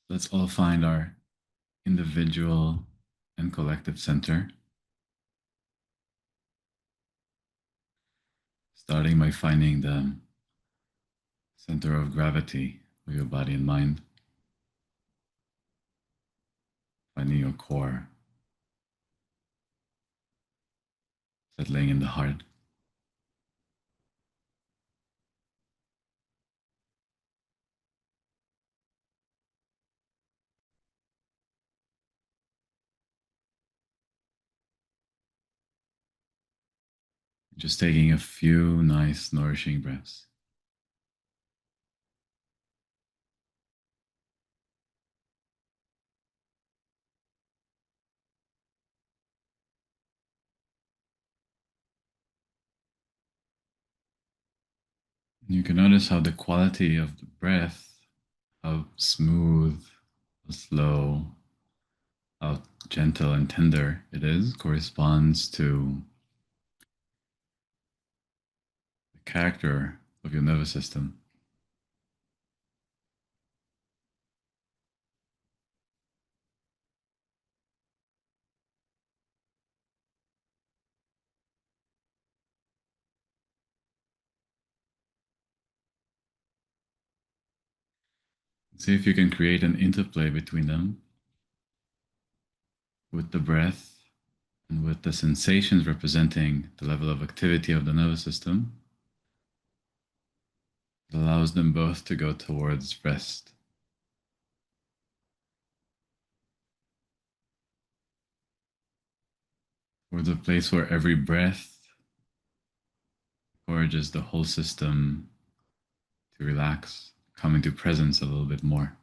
Let's all find our individual and collective center, starting by finding the center of gravity of your body and mind, finding your core, settling in the heart. Just taking a few nice, nourishing breaths. You can notice how the quality of the breath, how smooth, how slow, how gentle and tender it is, corresponds to the character of your nervous system. See if you can create an interplay between them with the breath and with the sensations representing the level of activity of the nervous system. It allows them both to go towards rest. Towards a place where every breath encourages the whole system to relax, come into presence a little bit more.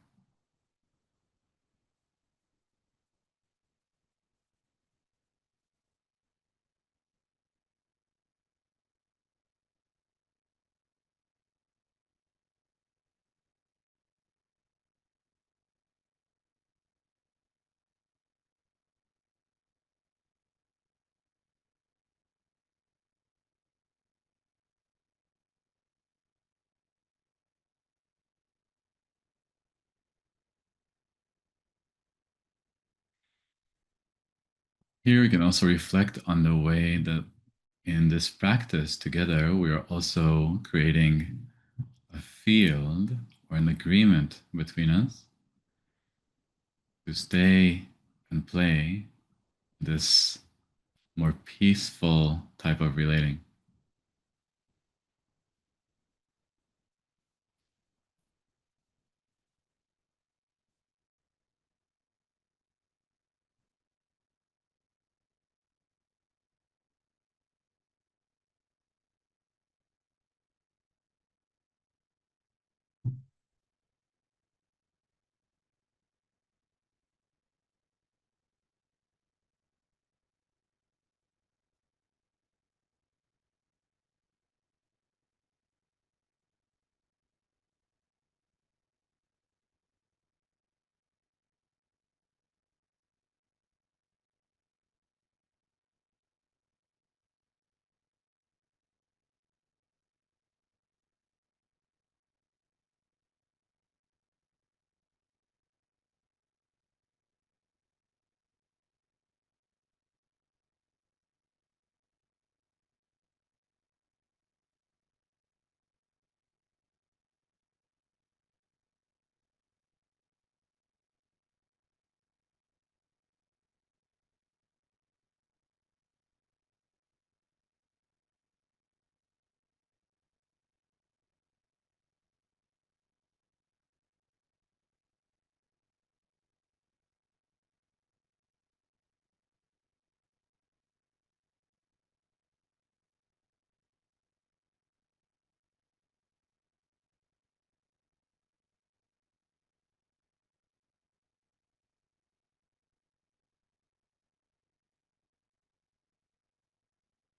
Here we can also reflect on the way that in this practice together, we are also creating a field or an agreement between us to stay and play this more peaceful type of relating.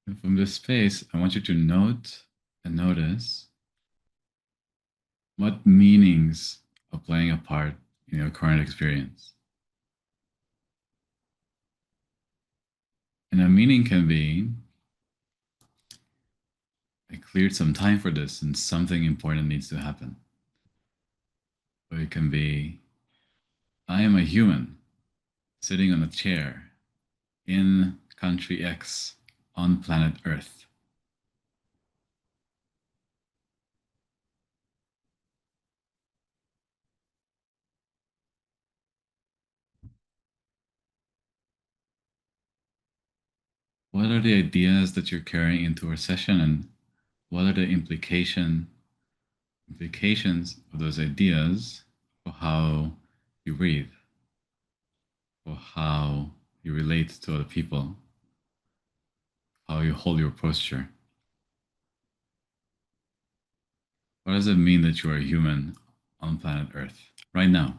And from this space, I want you to note and notice what meanings are playing a part in your current experience. And a meaning can be, I cleared some time for this and something important needs to happen. Or it can be, I am a human sitting on a chair in country X on planet Earth. What are the ideas that you're carrying into our session, and what are the implications of those ideas for how you breathe, for how you relate to other people, how you hold your posture? What does it mean that you are a human on planet Earth right now?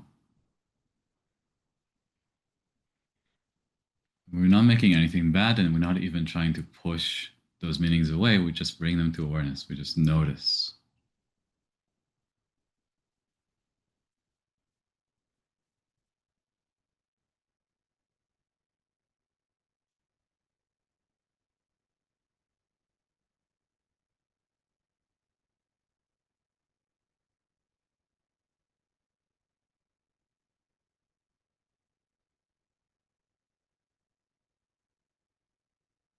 We're not making anything bad, and we're not even trying to push those meanings away. We just bring them to awareness. We just notice.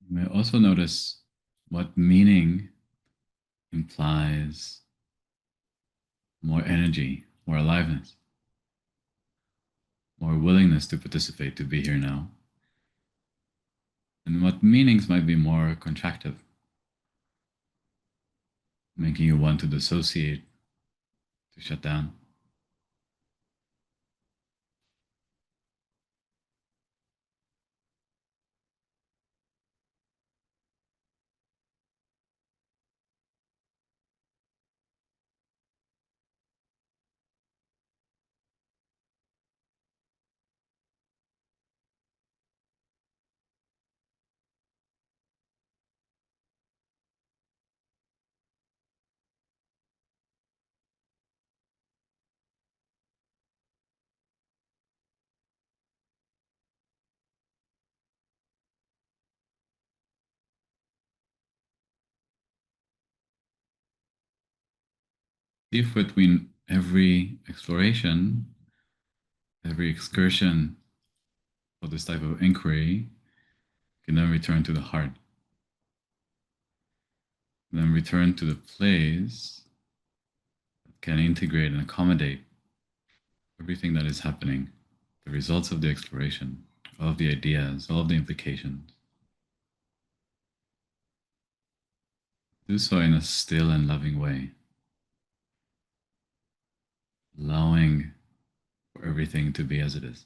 You may also notice what meaning implies more energy, more aliveness, more willingness to participate, to be here now, and what meanings might be more contractive, making you want to dissociate, to shut down. If between every exploration, every excursion for this type of inquiry, can then return to the heart, then return to the place that can integrate and accommodate everything that is happening, the results of the exploration, all of the ideas, all of the implications. Do so in a still and loving way, allowing for everything to be as it is.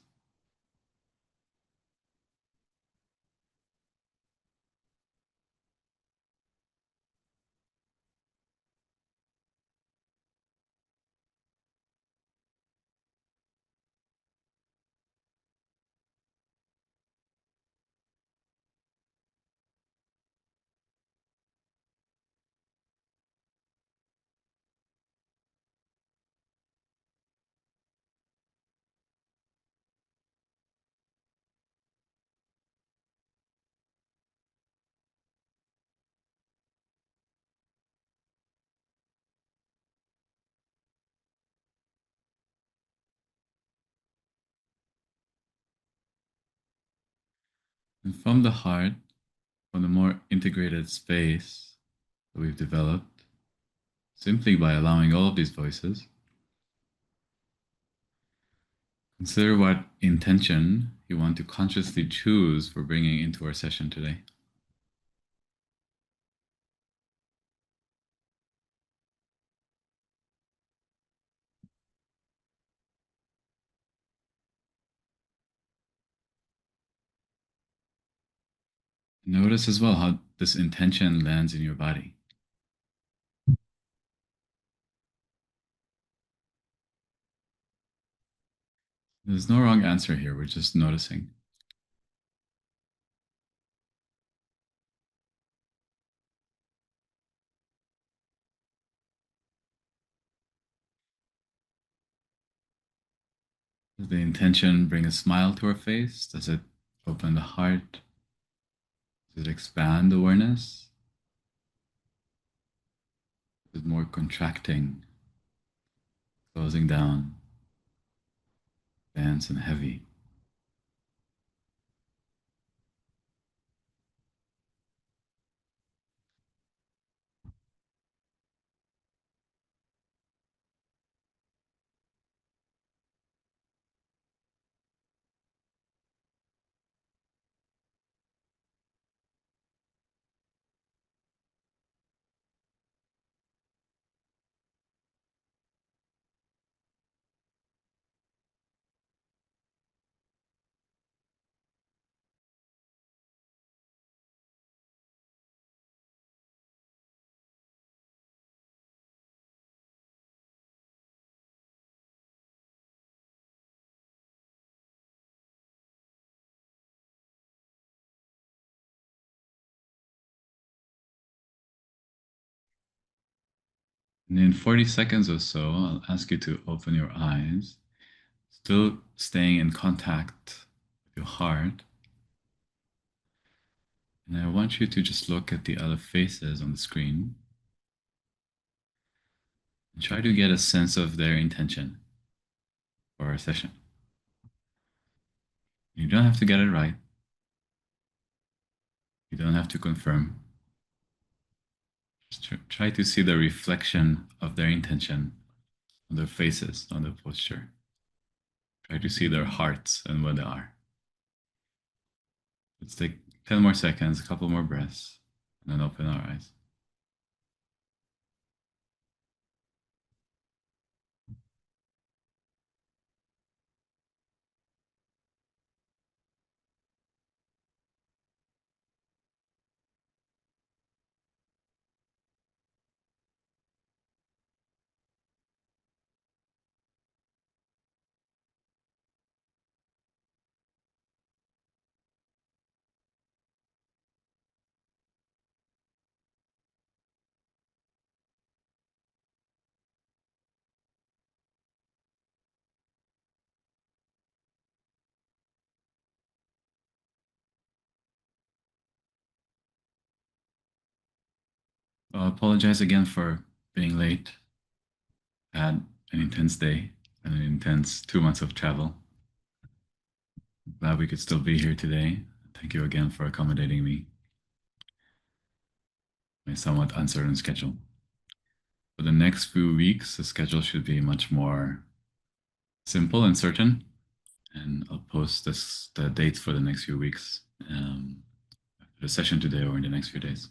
And from the heart, from the more integrated space that we've developed, simply by allowing all of these voices, consider what intention you want to consciously choose for bringing into our session today. Notice as well how this intention lands in your body. There's no wrong answer here, we're just noticing. Does the intention bring a smile to our face? Does it open the heart? Does it expand awareness? Is it more contracting, closing down? dense and heavy. And in 40 seconds or so, I'll ask you to open your eyes, still staying in contact with your heart. And I want you to just look at the other faces on the screen and try to get a sense of their intention for our session. You don't have to get it right. You don't have to confirm. Just try to see the reflection of their intention on their faces, on their posture. Try to see their hearts and where they are. Let's take 10 more seconds, a couple more breaths, and then open our eyes. I apologize again for being late. I had an intense day and an intense 2 months of travel. Glad we could still be here today. Thank you again for accommodating me. My somewhat uncertain schedule. For the next few weeks, the schedule should be much more simple and certain. And I'll post the dates for the next few weeks, after the session today or in the next few days.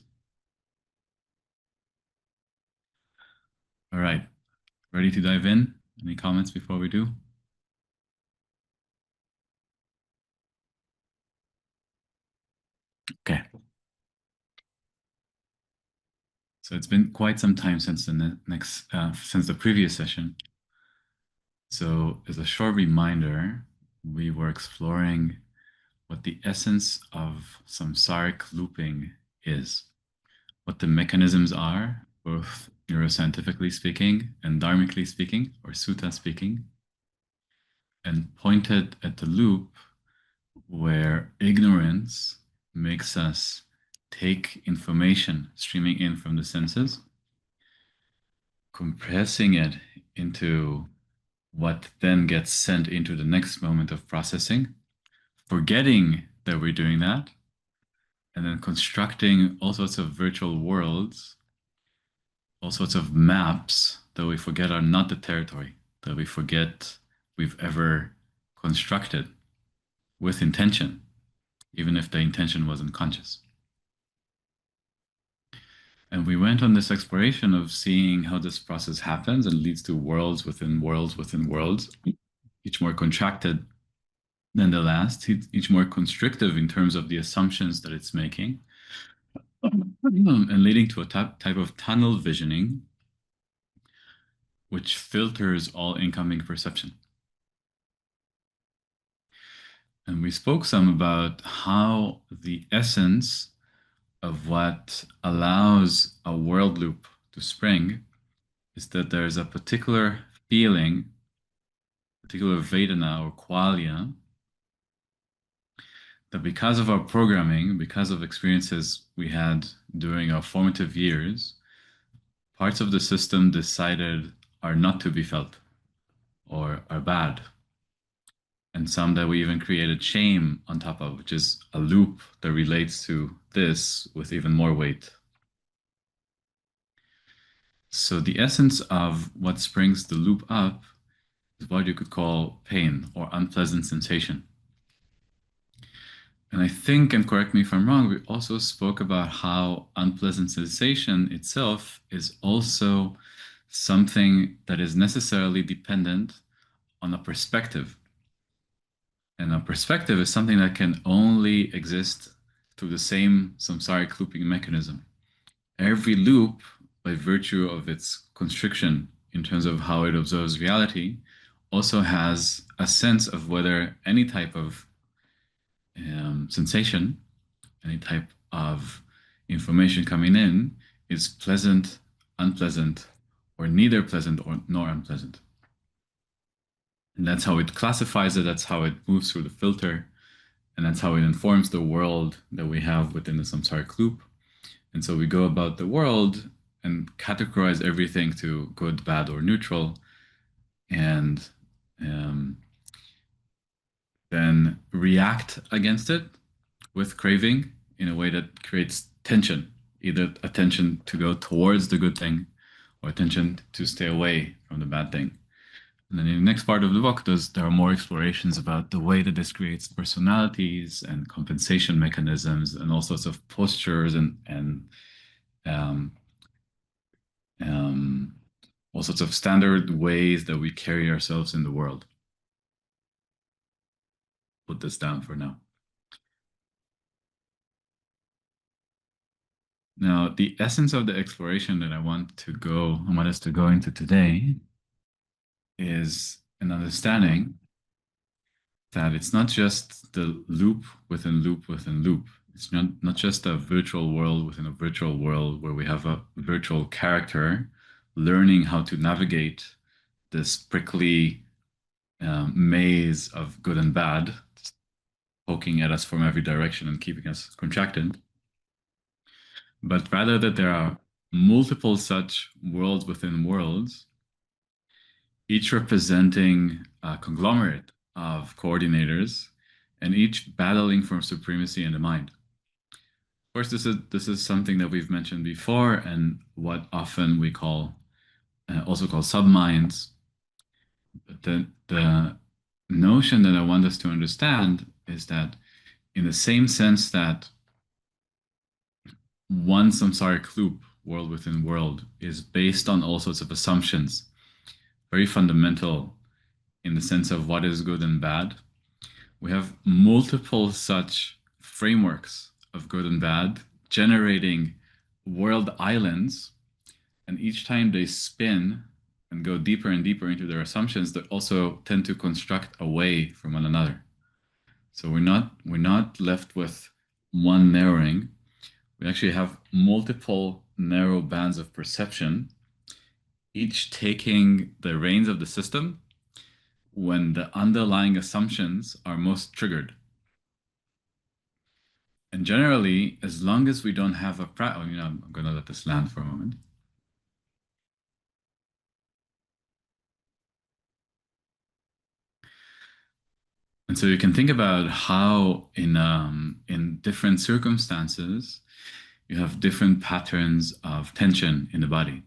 All right, ready to dive in? Any comments before we do? Okay. So it's been quite some time since since the previous session. So as a short reminder, we were exploring what the essence of samsaric looping is, what the mechanisms are, both neuroscientifically speaking and dharmically speaking, or sutta speaking, and pointed at the loop where ignorance makes us take information streaming in from the senses, compressing it into what then gets sent into the next moment of processing, forgetting that we're doing that, and then constructing all sorts of virtual worlds, all sorts of maps that we forget are not the territory, that we forget we've ever constructed with intention, even if the intention wasn't conscious. And we went on this exploration of seeing how this process happens and leads to worlds within worlds within worlds, each more contracted than the last, each more constrictive in terms of the assumptions that it's making, and leading to a type of tunnel visioning, which filters all incoming perception. And we spoke some about how the essence of what allows a world loop to spring is that there's a particular feeling, particular Vedana or qualia, that because of our programming, because of experiences we had during our formative years, parts of the system decided are not to be felt or are bad. and some that we even created shame on top of, which is a loop that relates to this with even more weight. So the essence of what springs the loop up is what you could call pain or unpleasant sensation. And I think, and correct me if I'm wrong, we also spoke about how unpleasant sensation itself is also something that is necessarily dependent on a perspective. And a perspective is something that can only exist through the same samsaric looping mechanism. Every loop, by virtue of its constriction in terms of how it observes reality, also has a sense of whether any type of sensation, any type of information coming in is pleasant, unpleasant, or neither pleasant or nor unpleasant. And that's how it classifies it, that's how it moves through the filter, and that's how it informs the world that we have within the samsaric loop. And so we go about the world and categorize everything to good, bad, or neutral, and um, then react against it with craving in a way that creates tension, either a tension to go towards the good thing or a tension to stay away from the bad thing. And then in the next part of the book, there are more explorations about the way that this creates personalities and compensation mechanisms and all sorts of postures and um, um, all sorts of standard ways that we carry ourselves in the world. Put this down for now. Now, the essence of the exploration that I want us to go into today is an understanding that it's not just the loop within loop within loop. It's not just a virtual world within a virtual world where we have a virtual character learning how to navigate this prickly maze of good and bad, poking at us from every direction and keeping us contracted. But rather that there are multiple such worlds within worlds, each representing a conglomerate of coordinators and each battling for supremacy in the mind. Of course, this is something that we've mentioned before, and what often we call also call subminds. But the notion that I want us to understand is that in the same sense that one samsaric loop, world within world, is based on all sorts of assumptions, very fundamental in the sense of what is good and bad. We have multiple such frameworks of good and bad generating world islands, and each time they spin and go deeper and deeper into their assumptions, they also tend to construct away from one another. So we're not left with one narrowing. We actually have multiple narrow bands of perception, each taking the reins of the system when the underlying assumptions are most triggered. And generally, as long as we don't have I'm going to let this land for a moment. And so you can think about how in different circumstances, you have different patterns of tension in the body,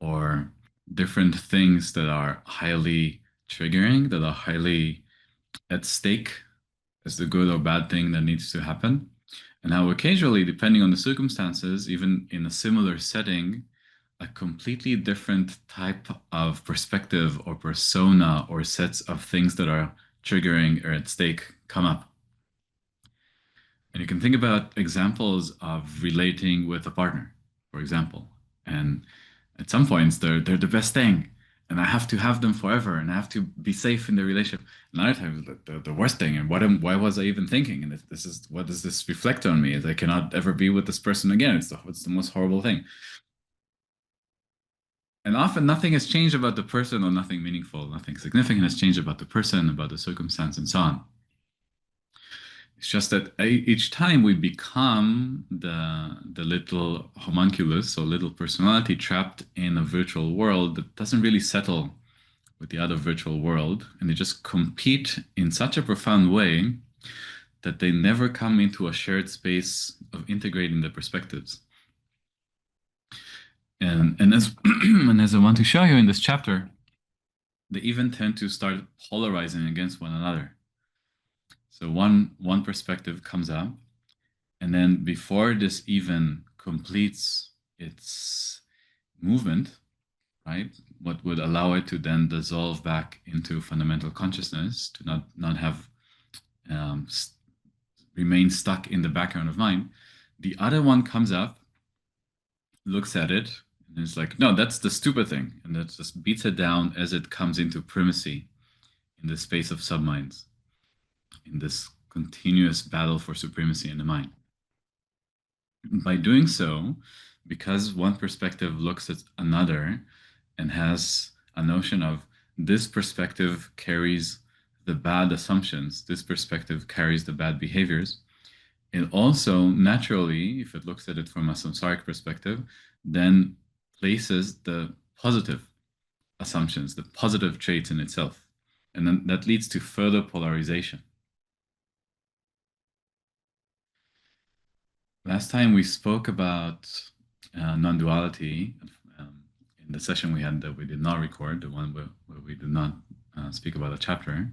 or different things that are highly triggering, that are highly at stake as the good or bad thing that needs to happen. And how occasionally, depending on the circumstances, even in a similar setting, a completely different type of perspective or persona or sets of things that are triggering or at stake come up. And you can think about examples of relating with a partner, for example. And at some points, they're the best thing. And I have to have them forever, and I have to be safe in the relationship. And other times, the worst thing. And why was I even thinking? And this is what does this reflect on me? Is I cannot ever be with this person again. It's the most horrible thing. And often nothing has changed about the person, or nothing meaningful, nothing significant has changed about the person, about the circumstance, and so on. It's just that each time we become the little homunculus or little personality trapped in a virtual world that doesn't really settle with the other virtual world, and they just compete in such a profound way that they never come into a shared space of integrating the perspectives. And as and as I want to show you in this chapter, they even tend to start polarizing against one another. So one perspective comes up, and then before this even completes its movement, right, what would allow it to then dissolve back into fundamental consciousness, to not have um, remain stuck in the background of mind, the other one comes up, looks at it, and is like, no, that's the stupid thing, and that just beats it down as it comes into primacy in the space of subminds, in this continuous battle for supremacy in the mind. By doing so, because one perspective looks at another and has a notion of this perspective carries the bad assumptions, this perspective carries the bad behaviors, it also naturally, if it looks at it from a samsaric perspective, then places the positive assumptions, the positive traits in itself. And then that leads to further polarization. Last time we spoke about non-duality in the session we had that we did not record, the one where we did not speak about a chapter.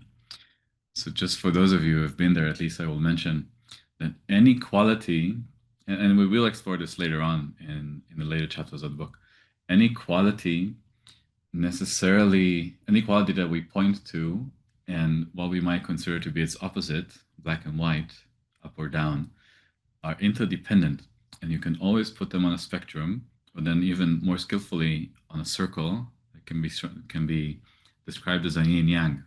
So just for those of you who have been there, at least I will mention that any quality, and we will explore this later on in the later chapters of the book, any quality any quality that we point to and what we might consider to be its opposite, black and white, up or down, are interdependent, and you can always put them on a spectrum, or then even more skillfully on a circle that can be described as a yin yang.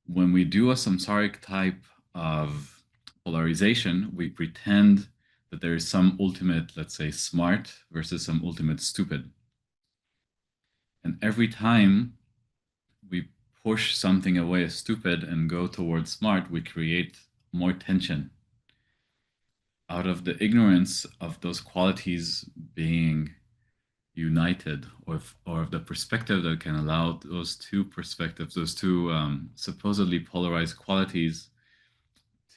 When we do a samsaric type of polarization, we pretend that there is some ultimate, let's say, smart versus some ultimate stupid. And every time we push something away as stupid and go towards smart, we create more tension out of the ignorance of those qualities being united, or of the perspective that can allow those two perspectives, those two supposedly polarized qualities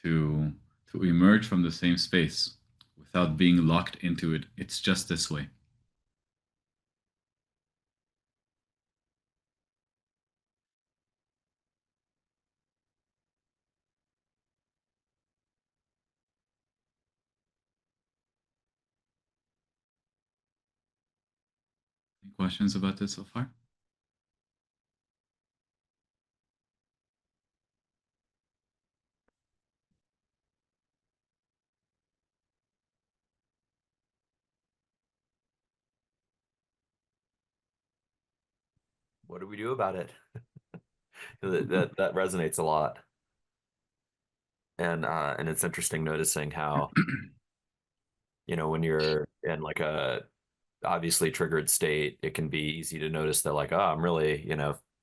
to emerge from the same space without being locked into it. It's just this way. Any questions about this so far? What do we do about it? That resonates a lot. And it's interesting noticing how, when you're in like a obviously triggered state, it can be easy to notice that like, oh, I'm really,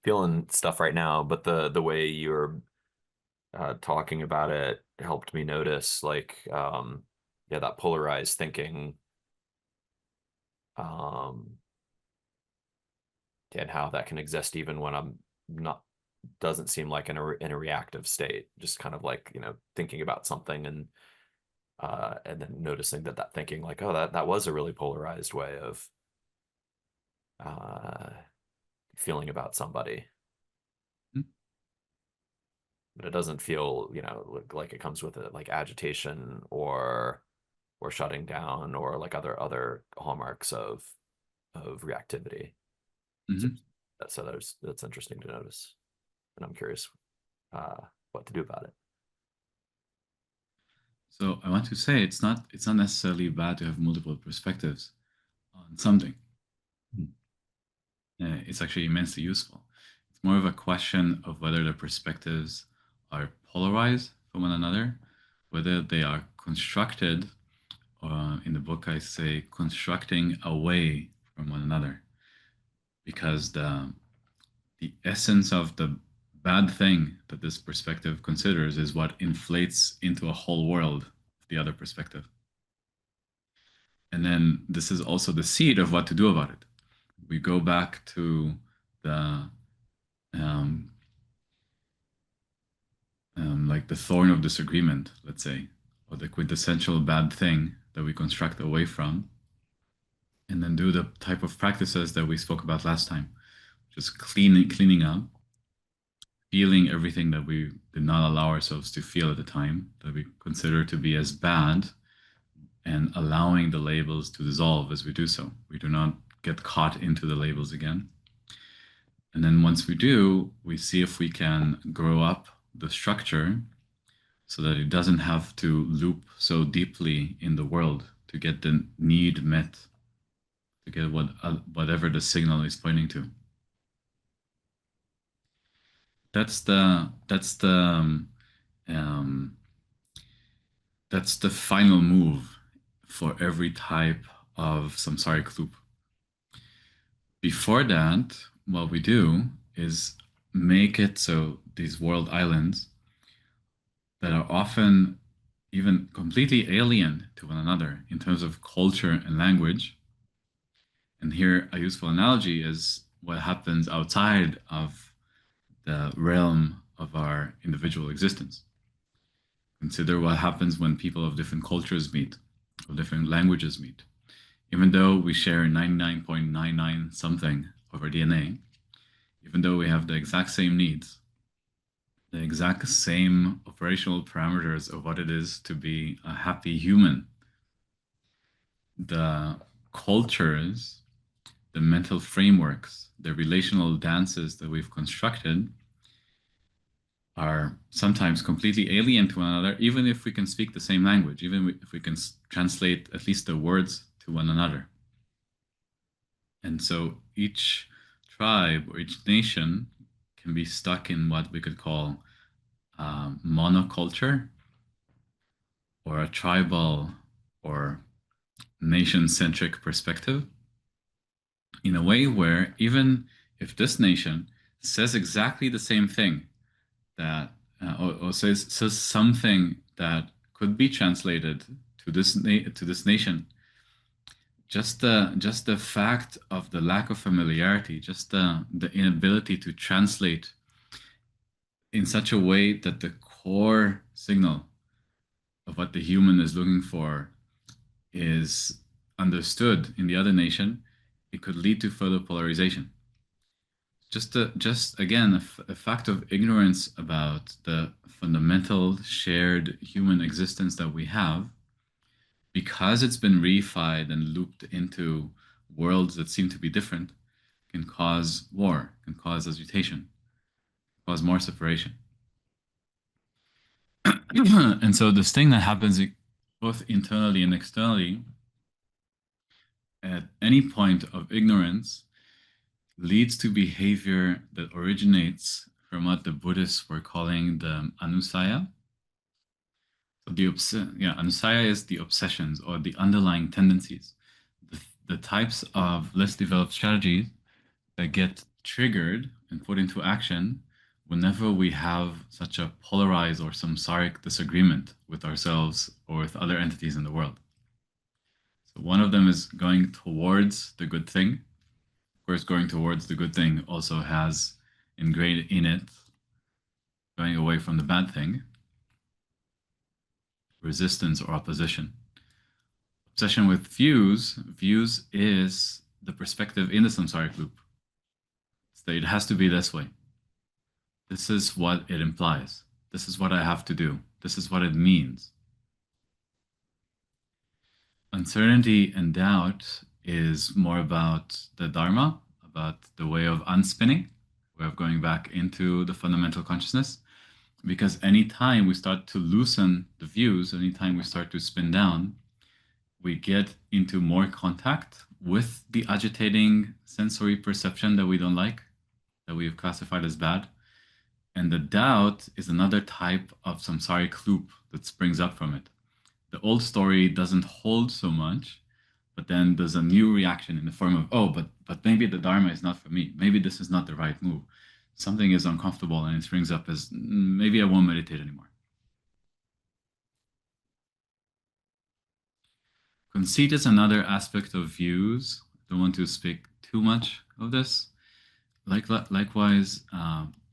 feeling stuff right now. But the way you're talking about it helped me notice like, yeah, that polarized thinking, um, and how that can exist even when I'm not, doesn't seem like in a reactive state, just kind of like, thinking about something and then noticing that thinking like, oh, that was a really polarized way of uh, feeling about somebody. But it doesn't feel, like it comes with it like agitation or shutting down or like other hallmarks of reactivity. So, Mm-hmm. so that's interesting to notice, and I'm curious uh, what to do about it. So I want to say it's not necessarily bad to have multiple perspectives on something. It's actually immensely useful. It's more of a question of whether the perspectives are polarized from one another, whether they are constructed, or in the book I say constructing away from one another, because the essence of the bad thing that this perspective considers is what inflates into a whole world of the other perspective. And then this is also the seed of what to do about it. We go back to the um, like the thorn of disagreement, let's say, or the quintessential bad thing that we construct away from, and then do the type of practices that we spoke about last time, just cleaning up, feeling everything that we did not allow ourselves to feel at the time, that we consider to be as bad, and allowing the labels to dissolve as we do so. We do not get caught into the labels again. And then once we do, we see if we can grow up the structure so that it doesn't have to loop so deeply in the world to get the need met, to get whatever the signal is pointing to. Um, that's the final move for every type of samsaric loop. Before that, what we do is make it so these world islands that are often even completely alien to one another in terms of culture and language. And here, a useful analogy is what happens outside of the realm of our individual existence. Consider what happens when people of different cultures meet, of different languages meet. Even though we share 99.99 something of our DNA, even though we have the exact same needs, the exact same operational parameters of what it is to be a happy human, the cultures, the mental frameworks, the relational dances that we've constructed are sometimes completely alien to one another, even if we can speak the same language, even if we can translate at least the words to one another. And so each tribe or each nation can be stuck in what we could call monoculture, or a tribal or nation-centric perspective, in a way where even if this nation says exactly the same thing that or says something that could be translated to this nation, just the fact of the lack of familiarity, just the inability to translate in such a way that the core signal of what the human is looking for is understood in the other nation, it could lead to further polarization. Just again, a fact of ignorance about the fundamental shared human existence that we have, because it's been reified and looped into worlds that seem to be different, can cause war, can cause agitation, cause more separation. And so this thing that happens both internally and externally at any point of ignorance leads to behavior that originates from what the Buddhists were calling the anusaya. So anusaya is the obsessions or the underlying tendencies, the types of less developed strategies that get triggered and put into action whenever we have such a polarized or samsaric disagreement with ourselves or with other entities in the world. So one of them is going towards the good thing. Of course, going towards the good thing also has ingrained in it going away from the bad thing, resistance or opposition. Obsession with views is the perspective in the samsaric loop. So it has to be this way. This is what it implies. This is what I have to do. This is what it means. Uncertainty and doubt is more about the Dharma, about the way of unspinning, way of going back into the fundamental consciousness. Because anytime we start to loosen the views, anytime we start to spin down, we get into more contact with the agitating sensory perception that we don't like, that we've classified as bad. And the doubt is another type of samsaric loop that springs up from it. The old story doesn't hold so much, but then there's a new reaction in the form of, oh, but maybe the Dharma is not for me. Maybe this is not the right move. Something is uncomfortable, and it springs up as, maybe I won't meditate anymore. Conceit is another aspect of views. I don't want to speak too much of this. Likewise,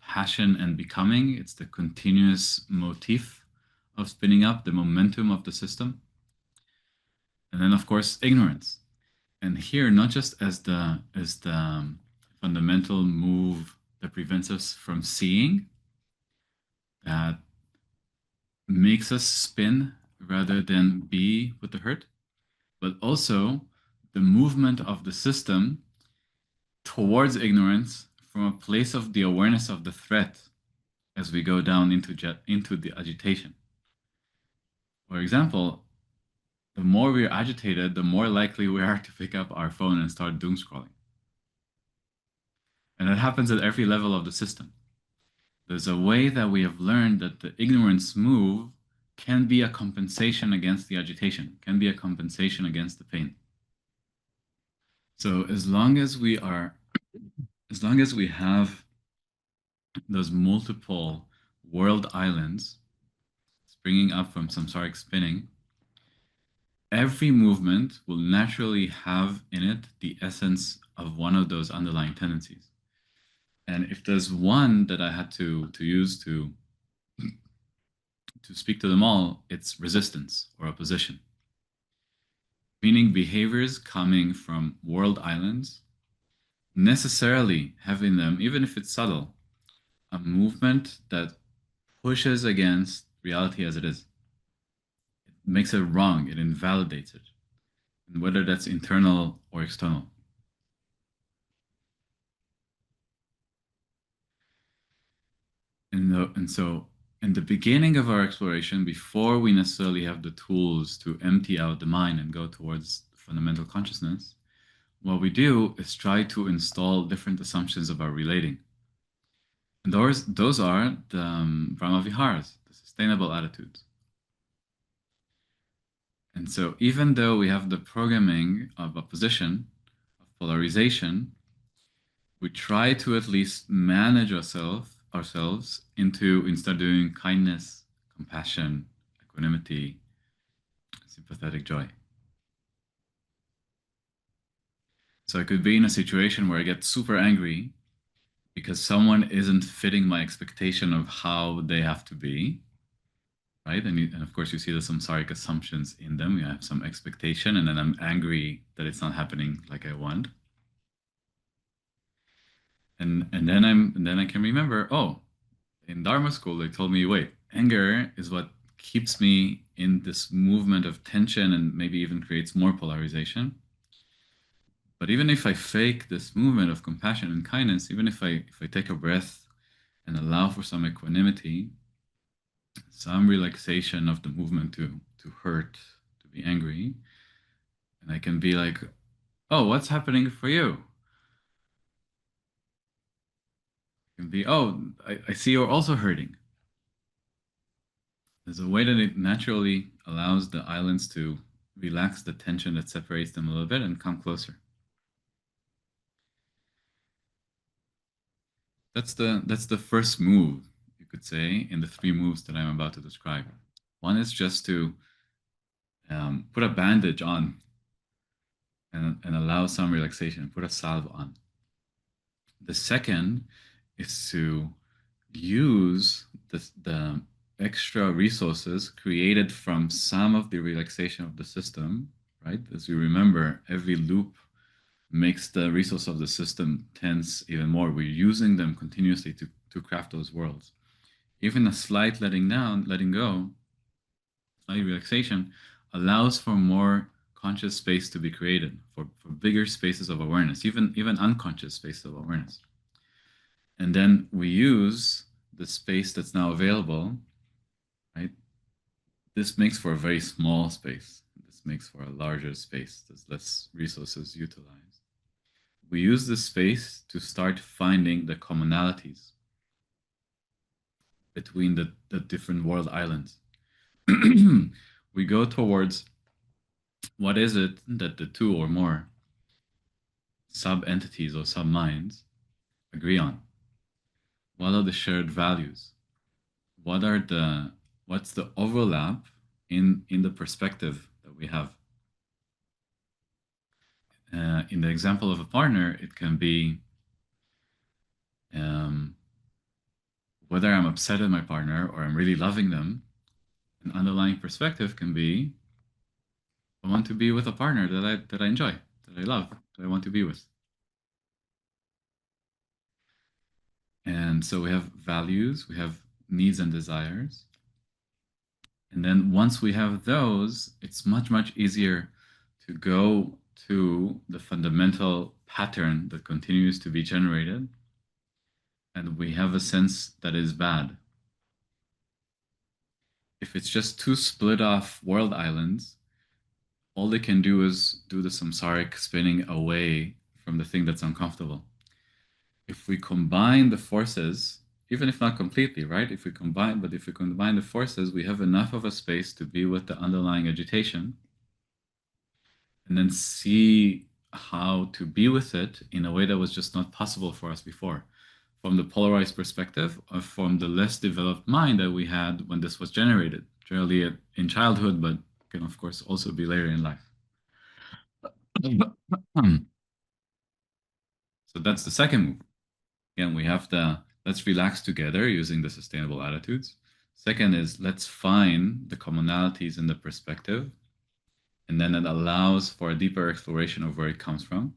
passion and becoming, it's the continuous motif of spinning up, the momentum of the system. And then, of course, ignorance. And here, not just as the fundamental move that prevents us from seeing, that makes us spin rather than be with the hurt, but also the movement of the system towards ignorance from a place of the awareness of the threat as we go down into the agitation. For example, the more we're agitated, the more likely we are to pick up our phone and start doom scrolling. And that happens at every level of the system. There's a way that we have learned that the ignorance move can be a compensation against the agitation, can be a compensation against the pain. So as long as we have those multiple world islands springing up from samsaric spinning, every movement will naturally have in it the essence of one of those underlying tendencies. And if there's one that I had to use to speak to them all, it's resistance or opposition, meaning behaviors coming from world islands, necessarily having them, even if it's subtle, a movement that pushes against reality as it is. It makes it wrong, it invalidates it, and whether that's internal or external. And so, in the beginning of our exploration, before we necessarily have the tools to empty out the mind and go towards fundamental consciousness, what we do is try to install different assumptions of our relating. And those are the Brahma Viharas, the sustainable attitudes. And so, even though we have the programming of opposition, of polarization, we try to at least manage ourselves into instead doing kindness, compassion, equanimity, sympathetic joy. So I could be in a situation where I get super angry because someone isn't fitting my expectation of how they have to be, right? And of course, you see the samsaric assumptions in them. You have some expectation, and then I'm angry that it's not happening like I want. And then I can remember, oh, in Dharma school, they told me, wait, anger is what keeps me in this movement of tension and maybe even creates more polarization. But even if I fake this movement of compassion and kindness, even if I take a breath and allow for some equanimity, some relaxation of the movement to hurt, to be angry, and I can be like, oh, what's happening for you? It can be, oh, I see you're also hurting. There's a way that it naturally allows the islands to relax the tension that separates them a little bit and come closer. That's the first move, you could say, in the three moves that I'm about to describe. One is just to put a bandage on and allow some relaxation, put a salve on. The second is to use the extra resources created from some of the relaxation of the system, right? As you remember, every loop makes the resource of the system tense even more. We're using them continuously to craft those worlds. Even a slight letting down, letting go, slight relaxation allows for more conscious space to be created, for bigger spaces of awareness, even unconscious spaces of awareness. And then we use the space that's now available, right? This makes for a very small space. This makes for a larger space. There's less resources utilized. We use this space to start finding the commonalities between the different world islands. We go towards what is it that the two or more sub-entities or sub-minds agree on? What are the shared values? What's the overlap in the perspective that we have? In the example of a partner, it can be Um, Whether I'm upset at my partner or I'm really loving them, an underlying perspective can be I want to be with a partner that I enjoy, that I love, that I want to be with. And so we have values, we have needs and desires. And then once we have those, it's much, much easier to go to the fundamental pattern that continues to be generated. And we have a sense that is bad. If it's just two split off world islands, all they can do is do the samsaric spinning away from the thing that's uncomfortable. If we combine the forces, even if not completely, right? If we combine the forces, we have enough of a space to be with the underlying agitation and then see how to be with it in a way that was just not possible for us before, from the polarized perspective or from the less developed mind that we had when this was generated, generally in childhood, but can of course also be later in life. So that's the second move. Again, we have the let's relax together using the sustainable attitudes. Second is let's find the commonalities in the perspective, and then it allows for a deeper exploration of where it comes from.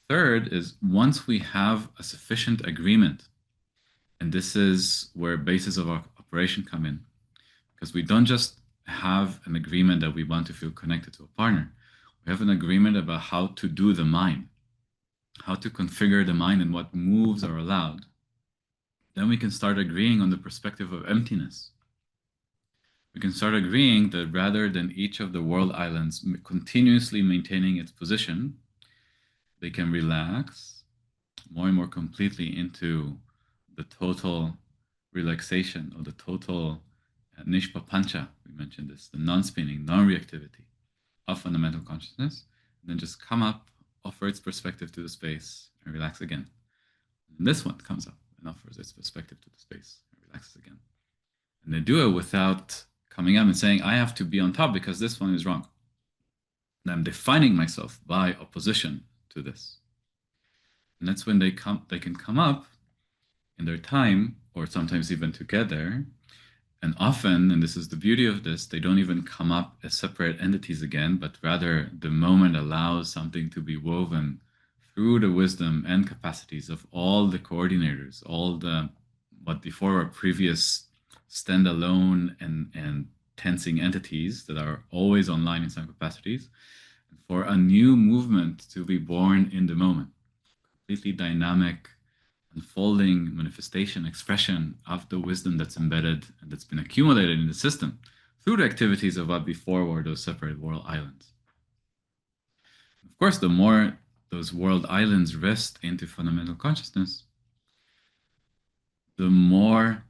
Third is once we have a sufficient agreement, and this is where bases of our operation come in, because we don't just have an agreement that we want to feel connected to a partner. We have an agreement about how to do the mind, how to configure the mind and what moves are allowed. Then we can start agreeing on the perspective of emptiness. We can start agreeing that rather than each of the world islands continuously maintaining its position, they can relax more and more completely into the total relaxation or the total nishpa pancha. We mentioned this, the non-spinning, non-reactivity of fundamental consciousness, and then just come up, offer its perspective to the space, and relax again. And this one comes up and offers its perspective to the space and relaxes again. And they do it without coming up and saying, I have to be on top because this one is wrong. And I'm defining myself by opposition to this. And that's when they can come up in their time, or sometimes even together. And often, and this is the beauty of this, they don't even come up as separate entities again, but rather the moment allows something to be woven through the wisdom and capacities of all the coordinators, all the what before were previous standalone and tensing entities that are always online in some capacities, for a new movement to be born in the moment, completely dynamic, unfolding manifestation, expression of the wisdom that's embedded and that's been accumulated in the system through the activities of what before were those separate world islands. Of course, the more those world islands rest into fundamental consciousness, the more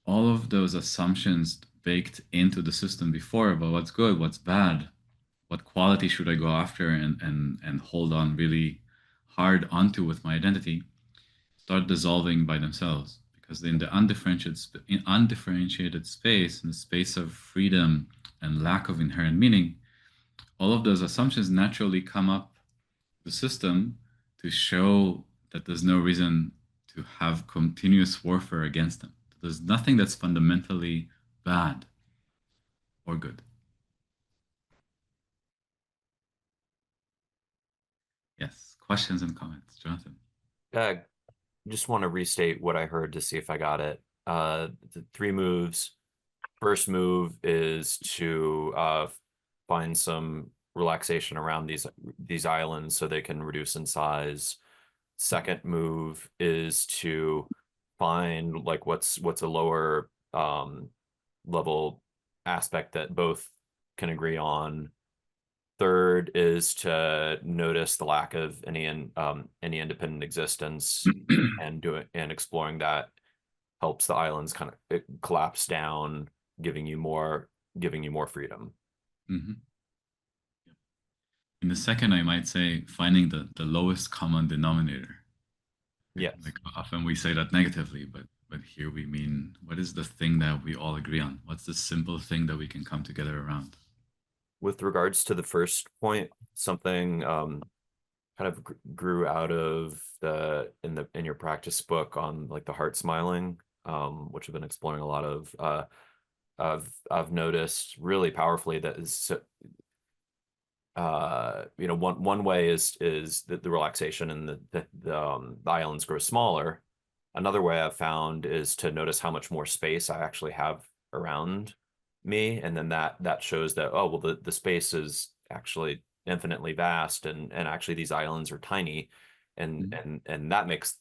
all of those assumptions baked into the system before about what's good, what's bad, what quality should I go after and hold on really hard onto with my identity, start dissolving by themselves. Because in the undifferentiated space, in the space of freedom and lack of inherent meaning, all of those assumptions naturally come up the system to show that there's no reason to have continuous warfare against them. There's nothing that's fundamentally bad or good. Yes, questions and comments, Jonathan. Uh, just want to restate what I heard to see if I got it. The three moves. First move is to find some relaxation around these islands so they can reduce in size. Second move is to find like what's a lower level aspect that both can agree on. Third is to notice the lack of any independent existence and exploring that helps the islands kind of collapse down, giving you more freedom. Mm-hmm. In the second, I might say finding the lowest common denominator. Yes. Like often we say that negatively, but here we mean what is the thing that we all agree on? What's the simple thing that we can come together around? With regards to the first point, something kind of grew out of in your practice book on like the heart smiling, which I've been exploring a lot of. I've noticed really powerfully that is, one way is the relaxation and the islands grow smaller. Another way I've found is to notice how much more space I actually have around me, and then that shows that, oh well, the space is actually infinitely vast, and actually these islands are tiny, and that makes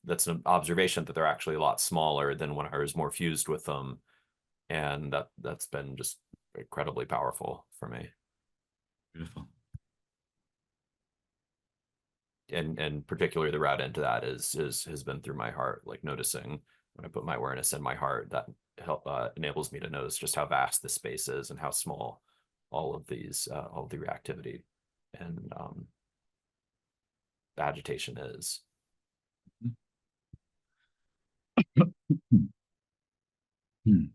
that's an observation that they're actually a lot smaller than when I was more fused with them, and that's been just incredibly powerful for me. Beautiful. And particularly the route into that has been through my heart, like noticing when I put my awareness in my heart, that enables me to notice just how vast the space is and how small all of the reactivity and the agitation is. Hmm.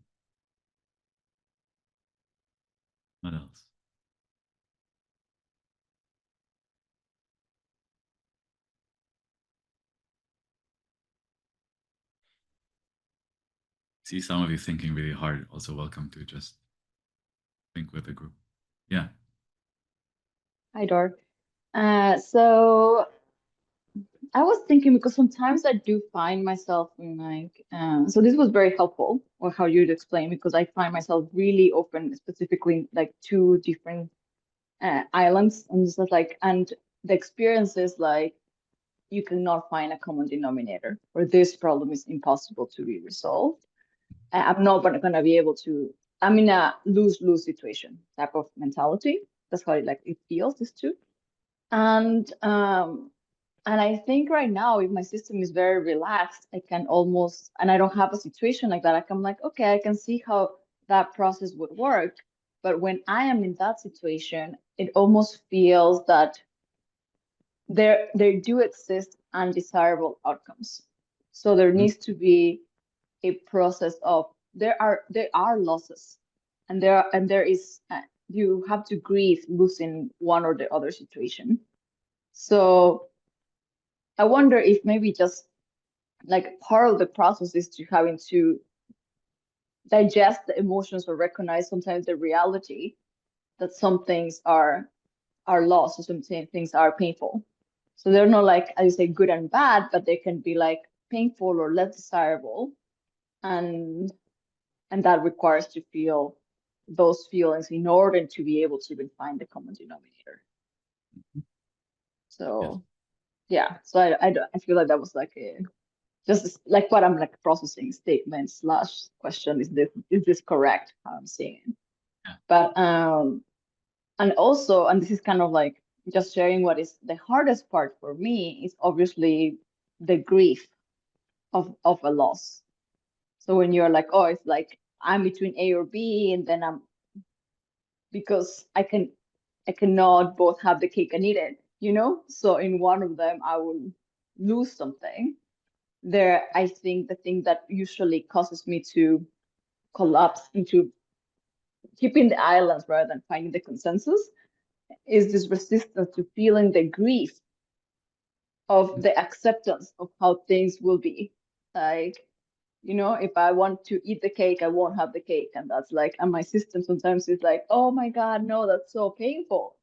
What else? See some of you thinking really hard. Also welcome to just think with the group. Yeah. Hi, Dor. So I was thinking because sometimes I do find myself in like, so this was very helpful or how you'd explain because I find myself really open, specifically like two different islands and just like, and the experience is like you cannot find a common denominator or this problem is impossible to be resolved. I'm not gonna be able to. I'm in a lose-lose situation type of mentality. That's how it feels. This too, and um, and I think right now, if my system is very relaxed, I can almost, and I don't have a situation like that, I can like, okay, I can see how that process would work. But when I am in that situation, it almost feels that there do exist undesirable outcomes. So there Mhm. needs to be a process of there are losses, and there is you have to grieve losing one or the other situation. So I wonder if maybe just like part of the process is to having to digest the emotions or recognize sometimes the reality that some things are lost or some things are painful. So they're not like, as you say, good and bad, but they can be like painful or less desirable. And and that requires to feel those feelings in order to be able to even find the common denominator. Yes. So yeah, so I feel like that was like a just like what I'm like processing statement slash question. Is this correct how I'm seeing it? Yeah. But and also, and this is kind of like just sharing what is the hardest part for me is obviously the grief of a loss. So when you're like, oh, it's like I'm between A or B, and then I'm because I cannot both have the cake and eat it, you know? So in one of them I will lose something. There, I think the thing that usually causes me to collapse into keeping the islands rather than finding the consensus is this resistance to feeling the grief of the acceptance of how things will be. Like, if I want to eat the cake, I won't have the cake. And that's like, and my system sometimes is like, oh my God, no, that's so painful.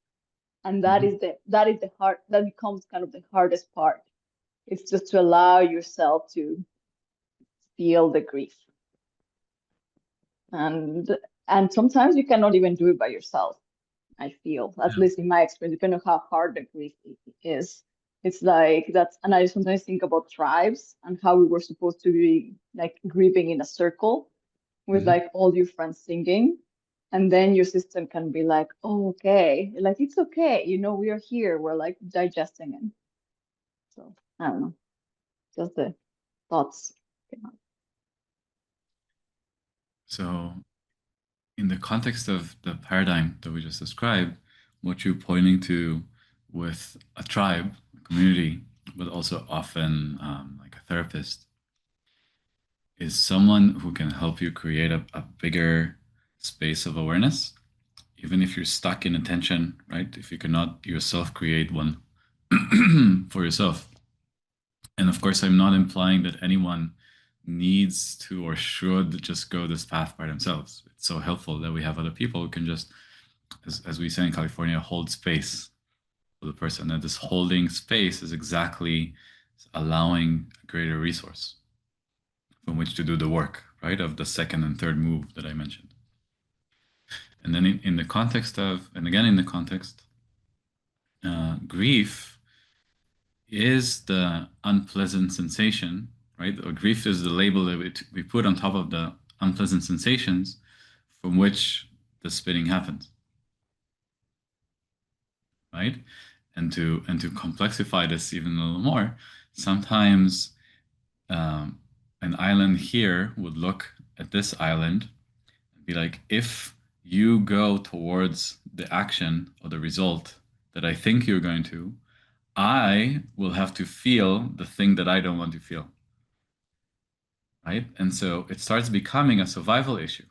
And that Mhm. is the hard, that becomes kind of the hardest part. It's just to allow yourself to feel the grief. And and sometimes you cannot even do it by yourself. I feel, at Yeah. least in my experience, depending on how hard the grief is. It's like that's, and I sometimes think about tribes and how we were supposed to be like grieving in a circle with Mhm. like all your friends singing. And then your system can be like, oh, okay, like it's okay, we are here, we're like digesting it. So I don't know, just the thoughts. So, in the context of the paradigm that we just described, what you're pointing to with a tribe, a community, but also often like a therapist, is someone who can help you create a bigger space of awareness, even if you're stuck in attention, right? If you cannot yourself create one, for yourself. And of course, I'm not implying that anyone needs to or should just go this path by themselves. It's so helpful that we have other people who can just, as we say in California, hold space for the person. And this holding space is exactly allowing a greater resource from which to do the work, right? Of the second and third move that I mentioned. And then in the context of, and again in the context, grief is the unpleasant sensation, right? Or grief is the label that we put on top of the unpleasant sensations from which the spinning happens, right? And to complexify this even a little more, sometimes an island here would look at this island and be like, if you go towards the action or the result that I think you're going to, I will have to feel the thing that I don't want to feel. Right? And so it starts becoming a survival issue.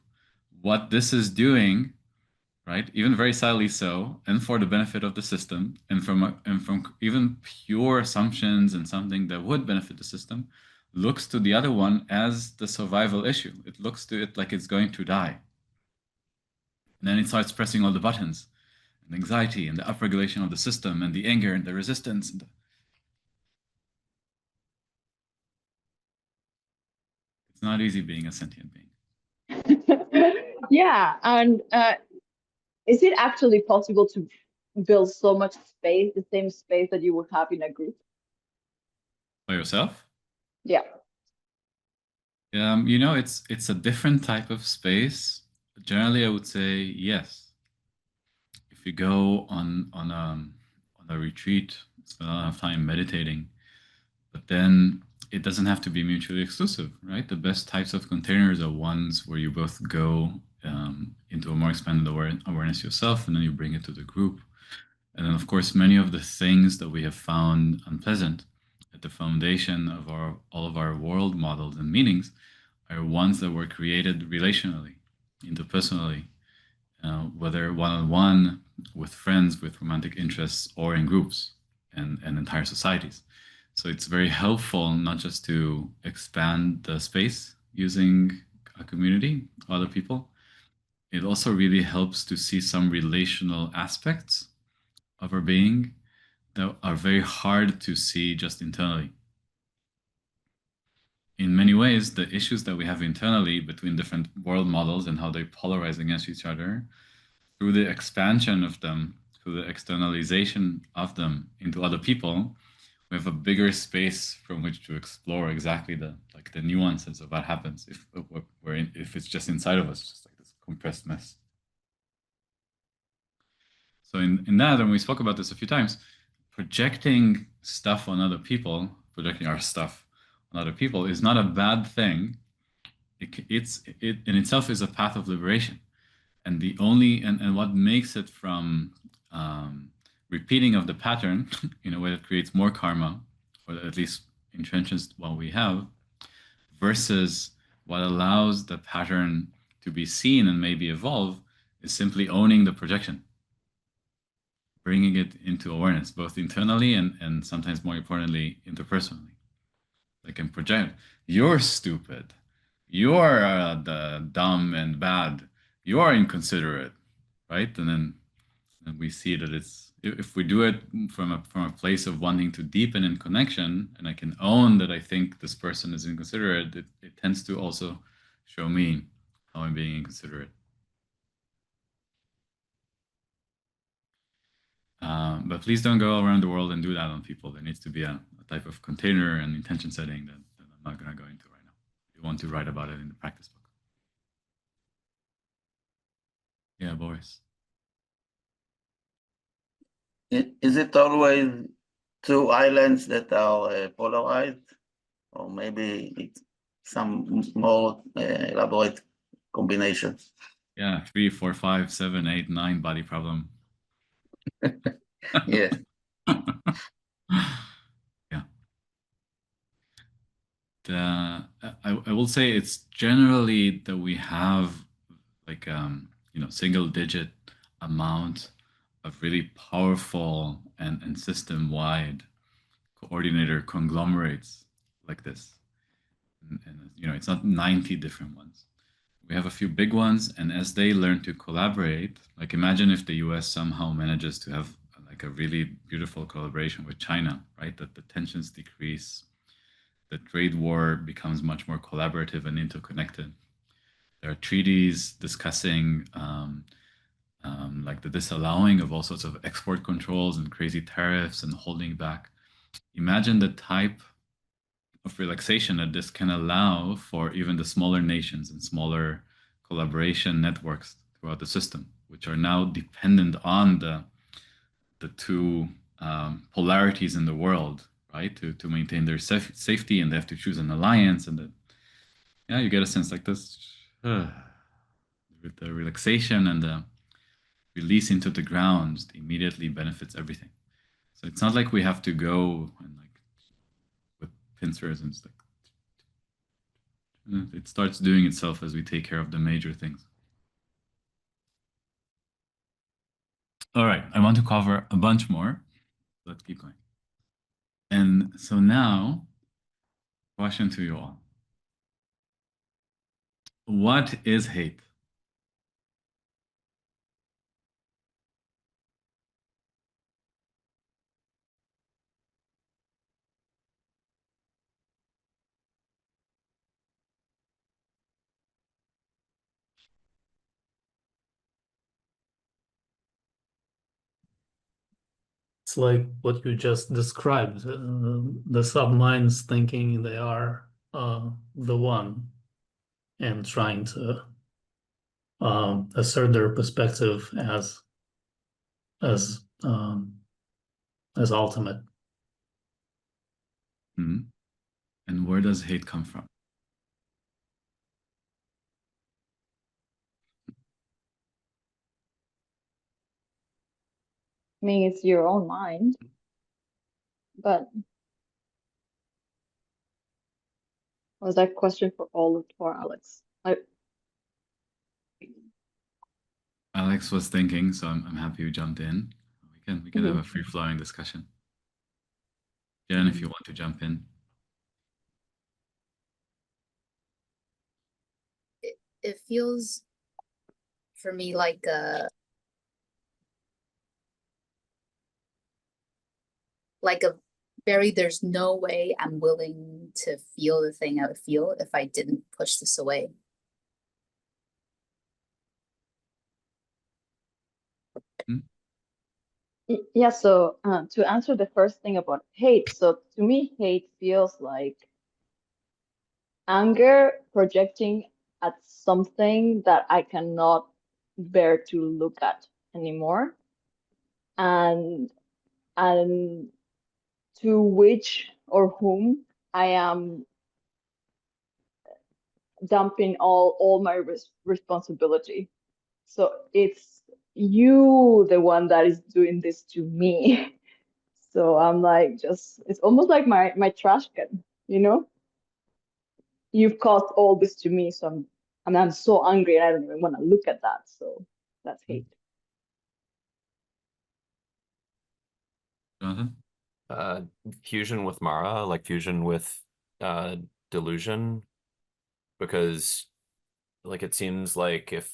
What this is doing, right, even very sadly so, and for the benefit of the system, and from even pure assumptions and something that would benefit the system, looks to the other one as the survival issue. It looks to it like it's going to die. And then it starts pressing all the buttons, and anxiety, and the upregulation of the system, and the anger, and the resistance. It's not easy being a sentient being. Yeah, and is it actually possible to build so much space, the same space that you would have in a group? By yourself? Yeah. It's a different type of space. Generally, I would say yes. If you go on a retreat, spend a lot of time meditating, but then it doesn't have to be mutually exclusive, right? The best types of containers are ones where you both go into a more expanded awareness yourself, and then you bring it to the group. And then, of course, many of the things that we have found unpleasant at the foundation of all of our world models and meanings are ones that were created relationally, interpersonally, whether one-on-one, with friends, with romantic interests, or in groups and entire societies. So it's very helpful not just to expand the space using a community, other people. It also really helps to see some relational aspects of our being that are very hard to see just internally. In many ways, the issues that we have internally between different world models and how they polarize against each other, through the expansion of them, through the externalization of them into other people, we have a bigger space from which to explore exactly the nuances of what happens if it's just inside of us, just like this compressed mess. So in that, and we spoke about this a few times, projecting stuff on other people, projecting our stuff on other people is not a bad thing. It in itself is a path of liberation. And the only, and what makes it from repeating of the pattern in a way that creates more karma, or at least entrenches what we have, versus what allows the pattern to be seen and maybe evolve, is simply owning the projection, bringing it into awareness, both internally and sometimes more importantly, interpersonally. Like in project, you're stupid, you're the dumb and bad, you're inconsiderate, right? And we see that it's, if we do it from a place of wanting to deepen in connection, and I can own that I think this person is inconsiderate, it tends to also show me how I'm being inconsiderate. But please don't go around the world and do that on people. There needs to be a type of container and intention setting that I'm not going to go into right now. You want to write about it in the practice book. Yeah, Boris. Is it always two islands that are polarized, or maybe it's some more elaborate combinations? Yeah, 3, 4, 5, 7, 8, 9 body problem. Yes. Yeah. I will say it's generally that we have single digit amount of really powerful and system-wide coordinator conglomerates like this. And it's not 90 different ones. We have a few big ones, and as they learn to collaborate, like imagine if the US somehow manages to have like a really beautiful collaboration with China, right? That the tensions decrease, the trade war becomes much more collaborative and interconnected. There are treaties discussing like the disallowing of all sorts of export controls and crazy tariffs and holding back. Imagine the type of relaxation that this can allow for even the smaller nations and smaller collaboration networks throughout the system, which are now dependent on the two polarities in the world, right? To maintain their safety, and they have to choose an alliance, and yeah, you get a sense like this with the relaxation and the release into the ground immediately benefits everything. So it's not like we have to go and like with pincers and stuff. It starts doing itself as we take care of the major things. All right, I want to cover a bunch more. Let's keep going. And so now, question to you all. What is hate? It's like what you just described. The subminds thinking they are the one and trying to assert their perspective as ultimate. Mm-hmm. And where does hate come from? I mean, it's your own mind, but was that question for all or Alex? Alex was thinking, so I'm happy you jumped in. We can have a free-flowing discussion. Jen, if you want to jump in. It feels for me like a very, there's no way I'm willing to feel the thing I would feel if I didn't push this away. Yeah, so to answer the first thing about hate, so to me, hate feels like anger projecting at something that I cannot bear to look at anymore, and to which or whom I am dumping all my responsibility. So it's you, the one that is doing this to me. So I'm like, it's almost like my trash can, you know? You've caused all this to me, so I'm so angry and I don't even want to look at that. So that's hate. Jonathan? Fusion with Mara, like fusion with delusion, because like it seems like if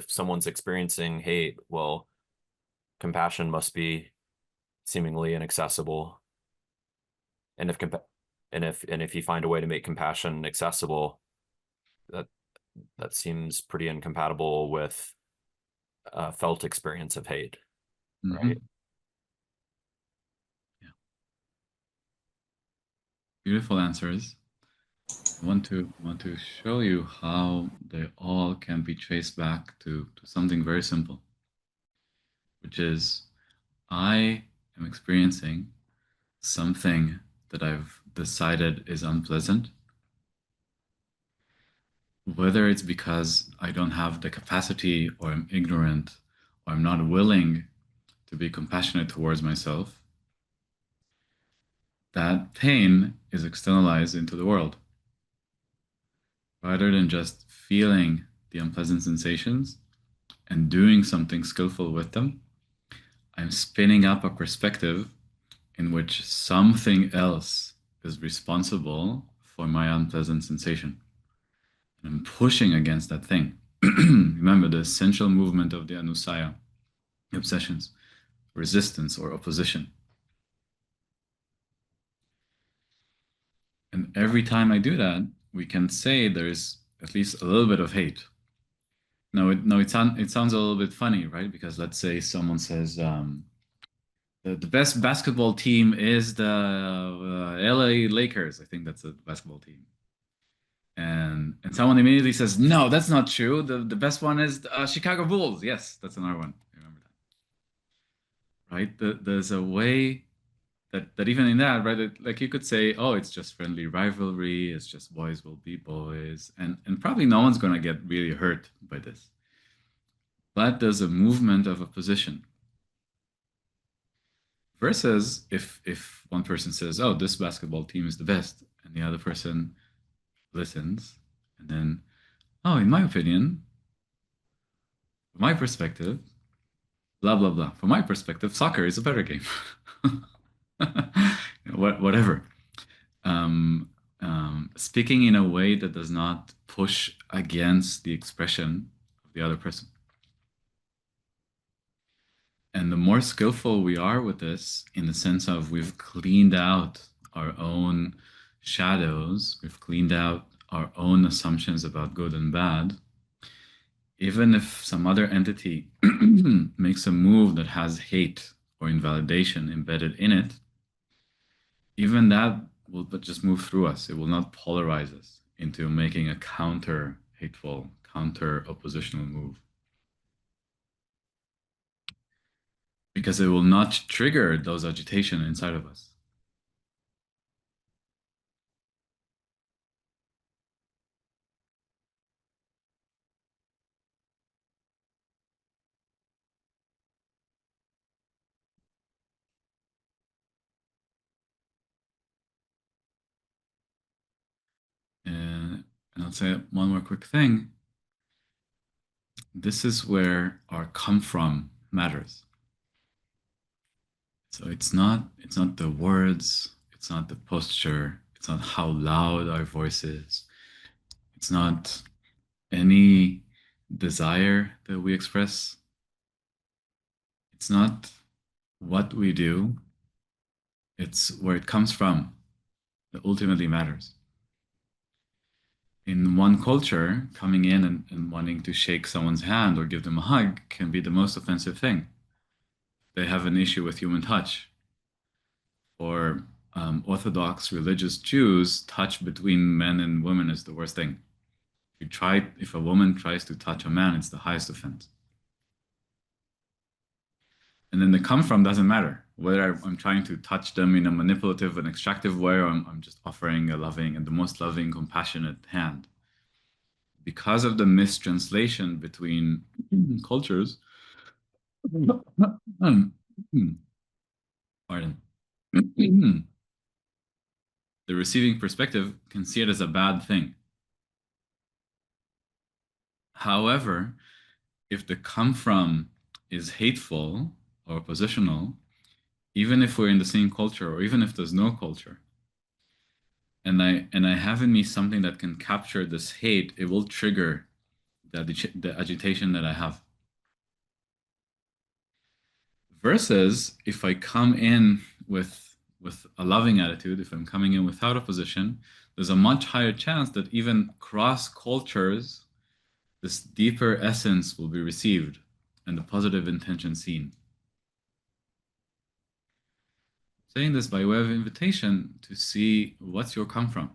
someone's experiencing hate, well, compassion must be seemingly inaccessible, and if you find a way to make compassion accessible, that seems pretty incompatible with felt experience of hate, right? Yeah. Beautiful answers. I want to show you how they all can be traced back to something very simple, which is I am experiencing something that I've decided is unpleasant, whether it's because I don't have the capacity, or I'm ignorant, or I'm not willing to be compassionate towards myself. That pain is externalized into the world. Rather than just feeling the unpleasant sensations and doing something skillful with them, I'm spinning up a perspective in which something else is responsible for my unpleasant sensation. And I'm pushing against that thing. Remember the essential movement of the anusaya, obsessions, resistance or opposition. And every time I do that, we can say there's at least a little bit of hate. Now, it sounds a little bit funny, right? Because let's say someone says, the best basketball team is the LA Lakers. I think that's a basketball team. And someone immediately says, no, that's not true. The best one is Chicago Bulls. Yes, that's another one. I remember that. Right? There's a way that even in that, right, like you could say, oh, it's just friendly rivalry. It's just boys will be boys. And probably no one's going to get really hurt by this. But there's a movement of opposition. Versus if one person says, oh, this basketball team is the best, and the other person listens, and then, oh, in my opinion, from my perspective, blah, blah, blah. From my perspective, soccer is a better game. Whatever. Speaking in a way that does not push against the expression of the other person. And the more skillful we are with this, in the sense of we've cleaned out our own shadows, we've cleaned out our own assumptions about good and bad, even if some other entity makes a move that has hate or invalidation embedded in it, even that will just move through us. It will not polarize us into making a counter hateful, counter oppositional move. Because it will not trigger those agitation inside of us. And I'll say one more quick thing. This is where our come from matters. So it's not the words, it's not the posture, it's not how loud our voice is, it's not any desire that we express, it's not what we do, it's where it comes from that ultimately matters. In one culture, coming in and wanting to shake someone's hand or give them a hug can be the most offensive thing. They have an issue with human touch. Or Orthodox religious Jews, touch between men and women is the worst thing. If a woman tries to touch a man, it's the highest offense. And then the come from doesn't matter. Whether I'm trying to touch them in a manipulative and extractive way, or I'm just offering a loving and the most loving, compassionate hand. Because of the mistranslation between cultures, pardon, the receiving perspective can see it as a bad thing. However, if the come from is hateful or oppositional, even if we're in the same culture or even if there's no culture, and I have in me something that can capture this hate, it will trigger the agitation that I have. Versus if I come in with a loving attitude, if I'm coming in without opposition, there's a much higher chance that even cross cultures, this deeper essence will be received and the positive intention seen. Saying this by way of invitation to see what's your come from.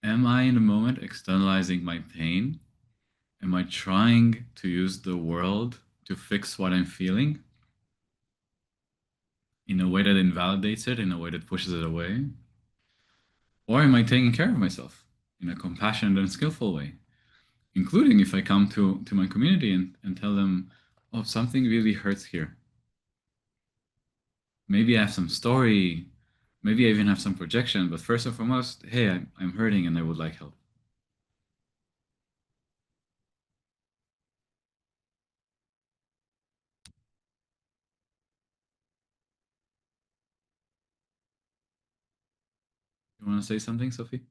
Am I in the moment externalizing my pain? Am I trying to use the world to fix what I'm feeling in a way that invalidates it, in a way that pushes it away? Or am I taking care of myself in a compassionate and skillful way? Including if I come to my community and tell them, oh, something really hurts here. Maybe I have some story, maybe I even have some projection, but first and foremost, hey, I'm hurting and I would like help. you want to say something, Sophie?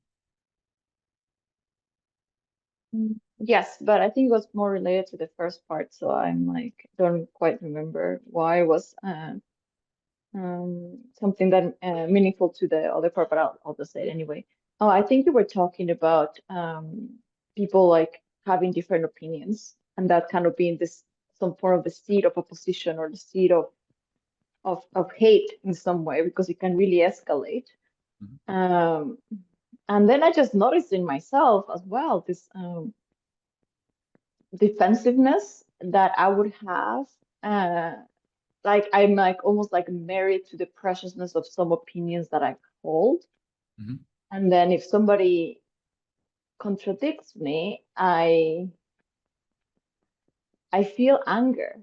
Yes, but I think it was more related to the first part, so I'm like don't quite remember why it was something that meaningful to the other part, but I'll just say it anyway. Oh, I think you were talking about people like having different opinions and that kind of being this some form of the seed of opposition or the seed of hate in some way because it can really escalate. And then I just noticed in myself as well this defensiveness that I would have. Like I'm like almost like married to the preciousness of some opinions that I hold. And then if somebody contradicts me, I feel anger.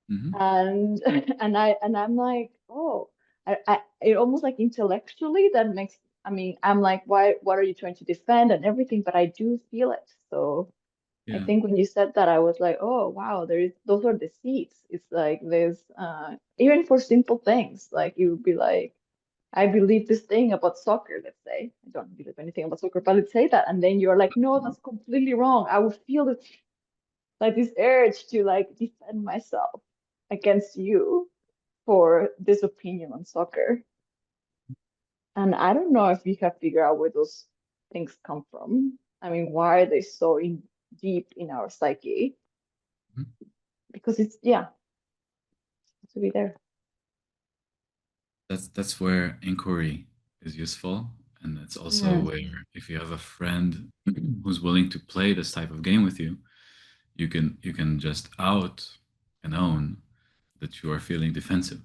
And I'm like, oh, it almost like intellectually that makes, I mean, I'm like, what are you trying to defend and everything, but I do feel it. So I think when you said that, I was like, oh wow, those are the seeds. It's like there's even for simple things, like you would be like, I believe this thing about soccer, let's say. I don't believe anything about soccer, but let's say that, and then you're like, no, that's completely wrong. I would feel it like this urge to like defend myself against you for this opinion on soccer. And I don't know if we have figured out where those things come from. I mean, why are they so deep in our psyche? Because it's to be there. That's where inquiry is useful, and it's also where if you have a friend who's willing to play this type of game with you, you can just out and own that you are feeling defensive,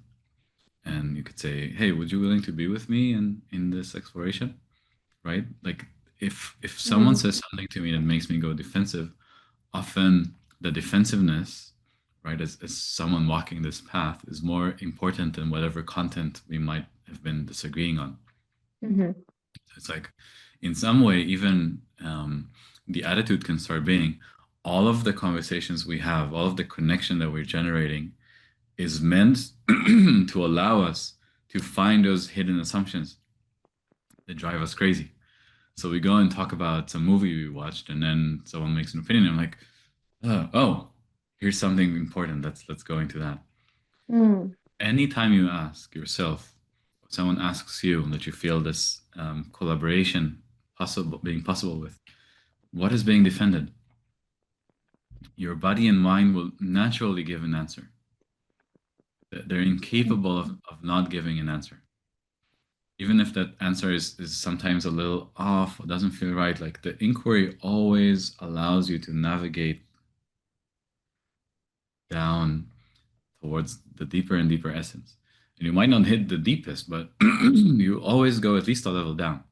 and you could say, hey, would you willing to be with me in this exploration, right? Like if someone says something to me that makes me go defensive, often the defensiveness, right, as someone walking this path is more important than whatever content we might have been disagreeing on. It's like in some way even the attitude can start being all of the conversations we have, all of the connection that we're generating is meant to allow us to find those hidden assumptions that drive us crazy. So we go and talk about some movie we watched, and then someone makes an opinion. I'm like, oh, here's something important. Let's go into that. Anytime you ask yourself, someone asks you that you feel this collaboration being possible with, what is being defended? Your body and mind will naturally give an answer. They're incapable of not giving an answer. Even if that answer is sometimes a little off or doesn't feel right, like the inquiry always allows you to navigate down towards the deeper and deeper essence. And you might not hit the deepest, but you always go at least a level down.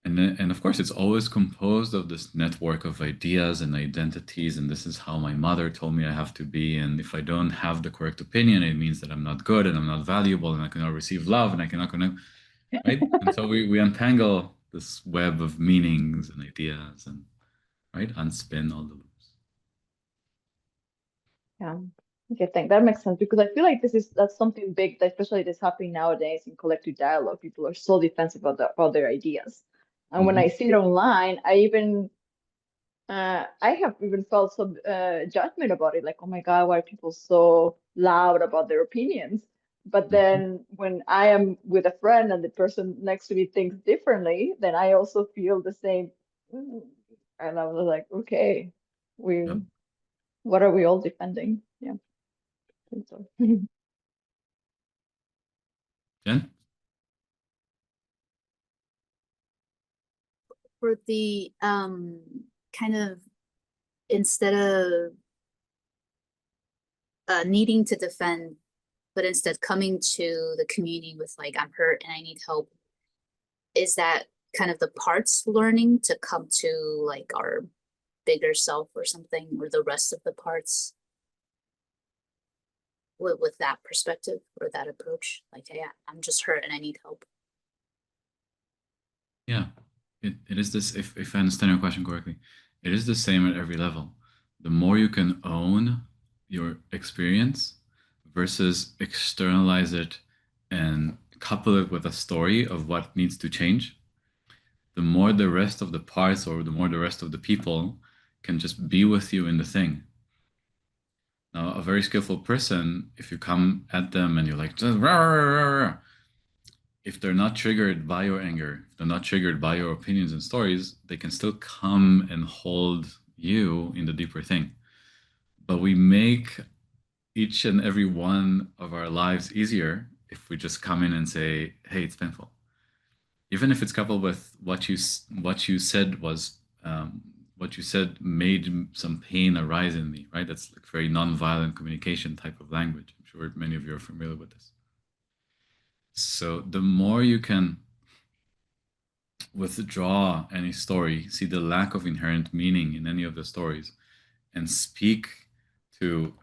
And of course, it's always composed of this network of ideas and identities. And this is how my mother told me I have to be. And if I don't have the correct opinion, it means that I'm not good and I'm not valuable and I cannot receive love and I cannot connect. Right? And so we untangle this web of meanings and ideas and unspin all the loops. Yeah. Okay, thank that makes sense because I feel like that's something big that especially that's happening nowadays in collective dialogue. People are so defensive about their ideas. And when I see it online, I have even felt some judgment about it, like, oh my God, why are people so loud about their opinions? But then when I am with a friend and the person next to me thinks differently, then I also feel the same. And I was like, okay, what are we all defending? Yeah. I think so. Jen? For the kind of instead of needing to defend, but instead coming to the community with like, I'm hurt and I need help, is that kind of the parts learning to come to like our bigger self or something, or the rest of the parts with that perspective or that approach? Like, hey, I'm just hurt and I need help. Yeah, it is this, if I understand your question correctly, it is the same at every level. The more you can own your experience versus externalize it and couple it with a story of what needs to change, the more the rest of the parts or the more the rest of the people can just be with you in the thing. Now, a very skillful person, if you come at them and you're like, just rah, rah, rah, rah, if they're not triggered by your anger, if they're not triggered by your opinions and stories, they can still come and hold you in the deeper thing. But we make each and every one of our lives easier if we just come in and say, hey, it's painful. Even if it's coupled with what you said was what you said made some pain arise in me, right? That's like very non-violent communication type of language. I'm sure many of you are familiar with this. So the more you can withdraw any story, see the lack of inherent meaning in any of the stories, and speak to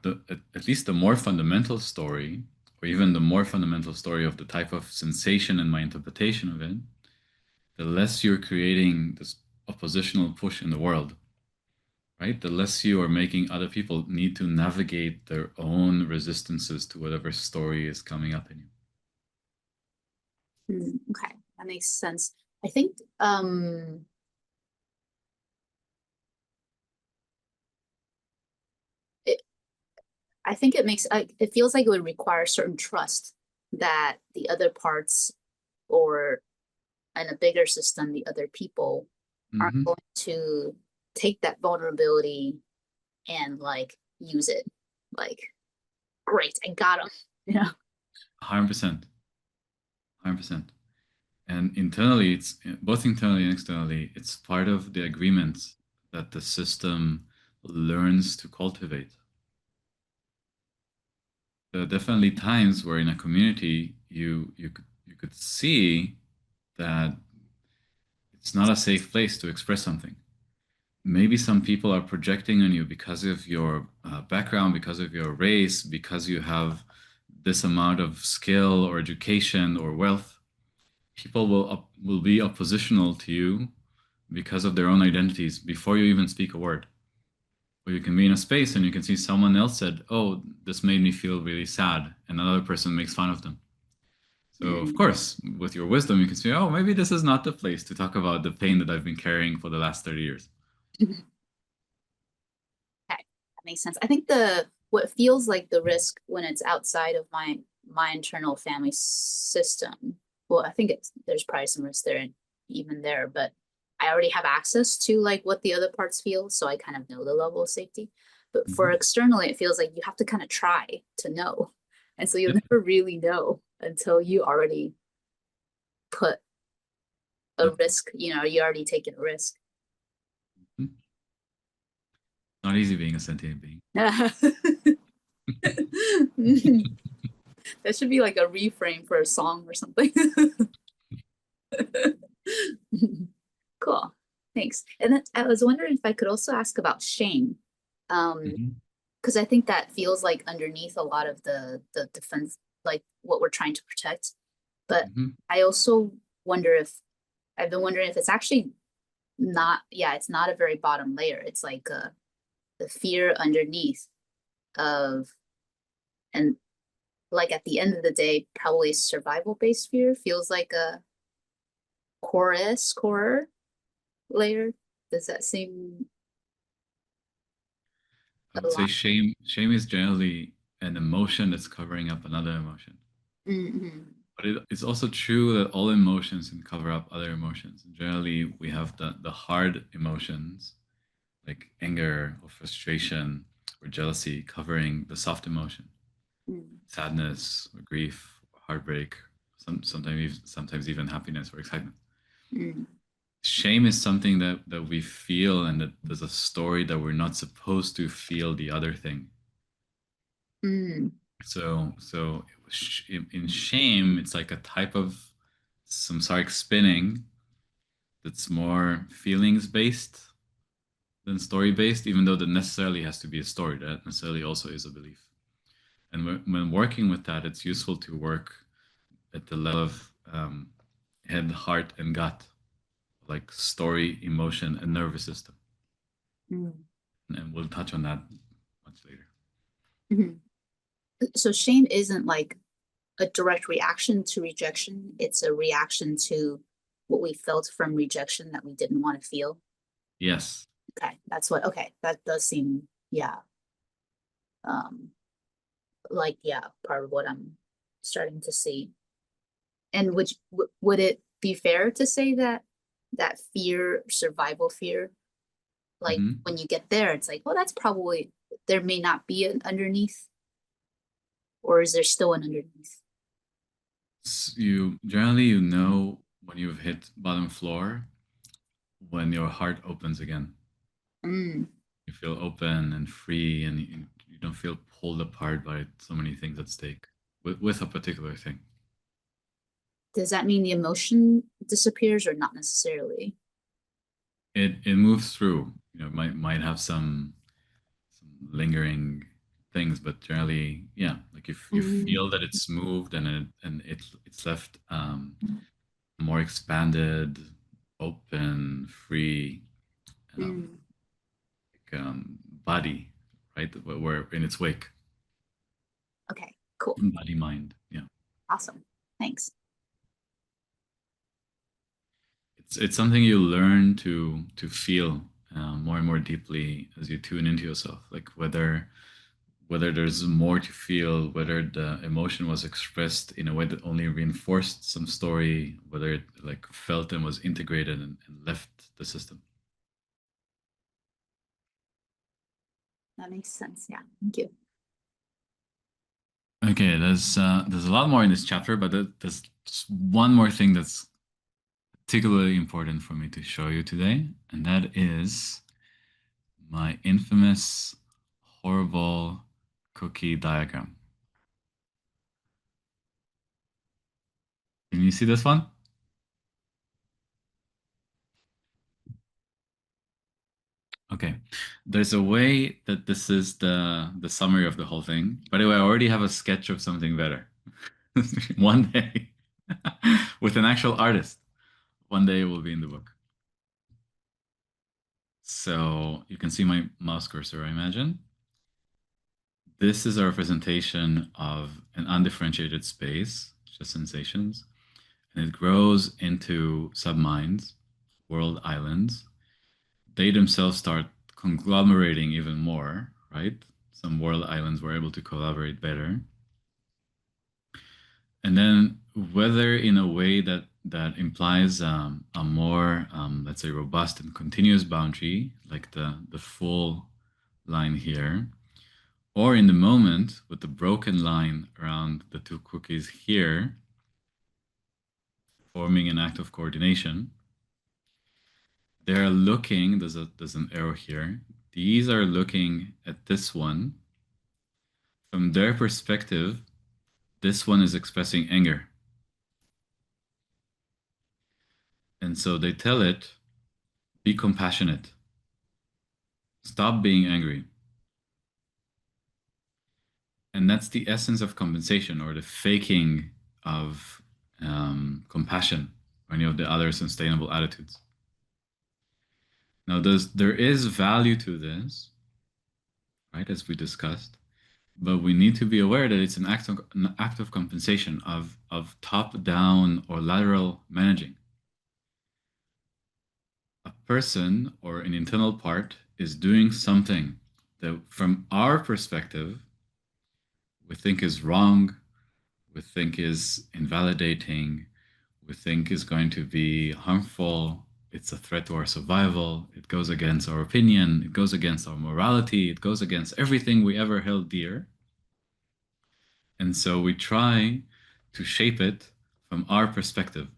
at least the more fundamental story, or even the more fundamental story of the type of sensation and my interpretation of it, the less you're creating this oppositional push in the world, right? The less you are making other people need to navigate their own resistances to whatever story is coming up in you. Okay, that makes sense. I think it makes it feels like it would require certain trust that the other parts, or in a bigger system, the other people aren't going to take that vulnerability and like use it. Like, great, I got him. Yeah. 100%. 100%. And internally, it's both internally and externally, it's part of the agreements that the system learns to cultivate. There are definitely times where in a community you could see that it's not a safe place to express something. Maybe some people are projecting on you because of your background, because of your race, because you have this amount of skill or education or wealth. People will be oppositional to you because of their own identities before you even speak a word. Or you can be in a space and you can see someone else said, oh, this made me feel really sad, and another person makes fun of them. So of course, with your wisdom, you can say, oh, maybe this is not the place to talk about the pain that I've been carrying for the last 30 years. Okay, that makes sense. I think what feels like the risk when it's outside of my internal family system, well, I think there's probably some risk there, even there, but I already have access to like what the other parts feel, so I kind of know the level of safety. But for externally, it feels like you have to kind of try to know, and so you'll never really know until you already put a risk. You already taken a risk. Not easy being a sentient being. That should be like a reframe for a song or something. Cool, thanks. And then I was wondering if I could also ask about shame, because I think that feels like underneath a lot of the defense, like what we're trying to protect. But I also wonder if I've been wondering if it's actually not. Yeah, it's not a very bottom layer. It's like the fear underneath of, and like at the end of the day, probably survival-based fear feels like a core layer. Does that seem? I would say shame is generally an emotion that's covering up another emotion. But it's also true that all emotions can cover up other emotions. And generally, we have the hard emotions like anger or frustration or jealousy covering the soft emotion, sadness or grief or heartbreak, sometimes even happiness or excitement. Shame is something that we feel, and that there's a story that we're not supposed to feel the other thing. So in shame, it's like a type of samsaric spinning that's more feelings based than story based, even though that necessarily has to be a story. That necessarily also is a belief. And when working with that, it's useful to work at the level of head, heart, and gut, like story, emotion, and nervous system. And we'll touch on that much later. So shame isn't like a direct reaction to rejection. It's a reaction to what we felt from rejection that we didn't want to feel. Yes. Okay, that does seem, yeah. Like, yeah, part of what I'm starting to see. And would it be fair to say that fear, survival fear, like when you get there, it's like, well, that's probably, there may not be an underneath, or is there still an underneath? You generally, know when you've hit bottom floor, when your heart opens again. You feel open and free, and you don't feel pulled apart by so many things at stake with a particular thing. Does that mean the emotion disappears or not necessarily? It moves through. Might have some lingering things, but generally, yeah, like if you feel that it's moved and it's left more expanded, open, free, body, right? We're in its wake. Okay, cool. Body, mind, yeah. Awesome, thanks. It's something you learn to feel more and more deeply as you tune into yourself, like whether there's more to feel, whether the emotion was expressed in a way that only reinforced some story, whether it like felt and was integrated and left the system. That makes sense. Yeah, thank you. Okay, there's a lot more in this chapter, but there's just one more thing that's particularly important for me to show you today, and that is my infamous, horrible cookie diagram. Can you see this one? Okay, there's a way that this is the summary of the whole thing. By the way, I already have a sketch of something better. One day, with an actual artist, one day it will be in the book. So you can see my mouse cursor, I imagine. This is a representation of an undifferentiated space, just sensations, and it grows into subminds, world islands. They themselves start conglomerating even more, right? Some world islands were able to collaborate better. And then whether in a way that implies a more, let's say, robust and continuous boundary, like the full line here, or in the moment with the broken line around the two cookies here, forming an act of coordination, they're looking, there's an arrow here, these are looking at this one. From their perspective, this one is expressing anger. And so they tell it, be compassionate. Stop being angry. And that's the essence of compensation, or the faking of compassion, or any of the other sustainable attitudes. Now, there is value to this, right, as we discussed, but we need to be aware that it's an act of compensation, of top-down or lateral managing. A person or an internal part is doing something that, from our perspective, we think is wrong, we think is invalidating, we think is going to be harmful. It's a threat to our survival. It goes against our opinion. It goes against our morality. It goes against everything we ever held dear. And so we try to shape it from our perspective.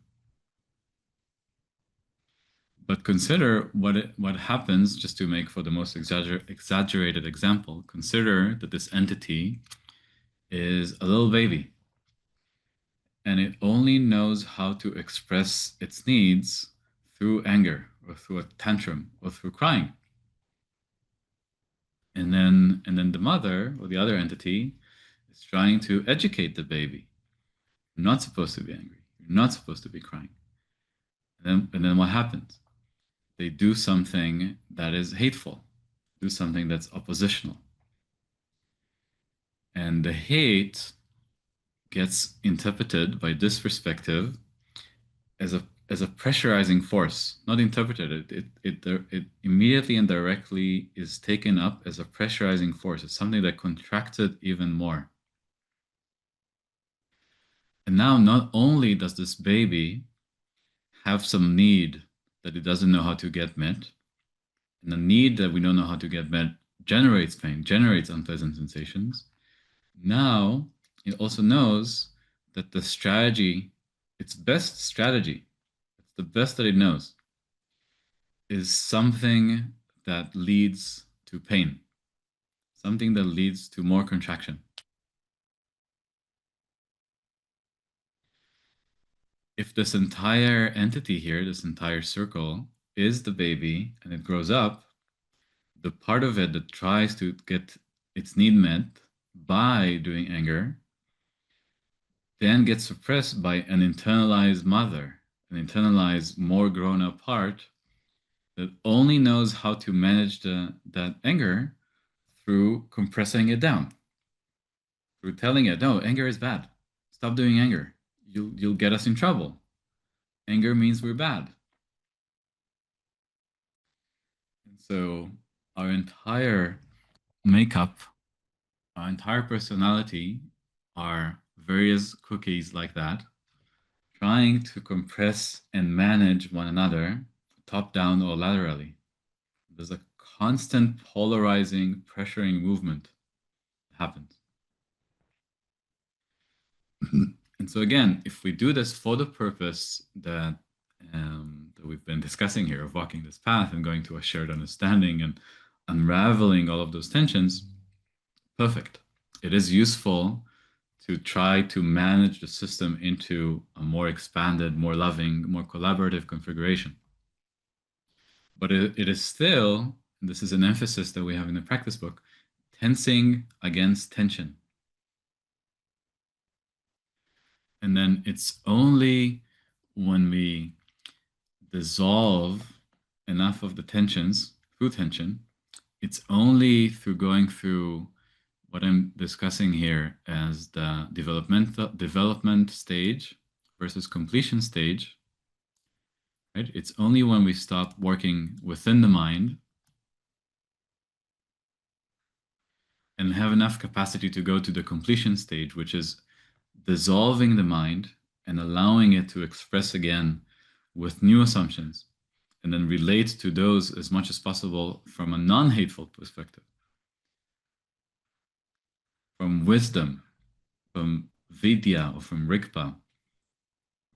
But consider what happens, just to make for the most exaggerated example, consider that this entity is a little baby. And it only knows how to express its needs through anger, or through a tantrum, or through crying. And then the mother, or the other entity, is trying to educate the baby. You're not supposed to be angry. You're not supposed to be crying. And then what happens? They do something that is hateful, do something that's oppositional. And the hate gets interpreted by this perspective as a pressurizing force, not interpreted. It immediately and directly is taken up as a pressurizing force. It's something that contracted even more. And now not only does this baby have some need that it doesn't know how to get met, and the need that we don't know how to get met generates pain, generates unpleasant sensations. Now it also knows that the strategy, its best strategy, it's the best that it knows, is something that leads to pain, something that leads to more contraction. If this entire entity here, this entire circle, is the baby and it grows up, the part of it that tries to get its need met by doing anger then gets suppressed by an internalized mother, an internalized, more grown-up part that only knows how to manage that anger through compressing it down, through telling it, no, anger is bad. Stop doing anger. You'll get us in trouble. Anger means we're bad. And so our entire makeup, our entire personality are various cookies like that, trying to compress and manage one another, top down or laterally. There's a constant polarizing, pressuring movement that happens. And so again, if we do this for the purpose that we've been discussing here, of walking this path and going to a shared understanding and unraveling all of those tensions, perfect. It is useful to try to manage the system into a more expanded, more loving, more collaborative configuration. But it is still, and this is an emphasis that we have in the practice book, tensing against tension. And then it's only when we dissolve enough of the tensions through tension, it's only through going through what I'm discussing here as the development stage versus completion stage, right? It's only when we stop working within the mind and have enough capacity to go to the completion stage, which is dissolving the mind and allowing it to express again with new assumptions, and then relate to those as much as possible from a non-hateful perspective, from wisdom, from vidya or from rigpa,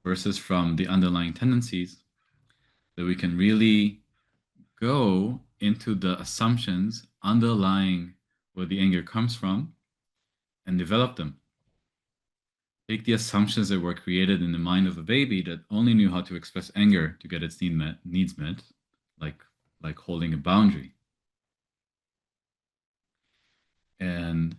versus from the underlying tendencies, that we can really go into the assumptions underlying where the anger comes from and develop them. Take the assumptions that were created in the mind of a baby that only knew how to express anger to get its needs met, like holding a boundary, and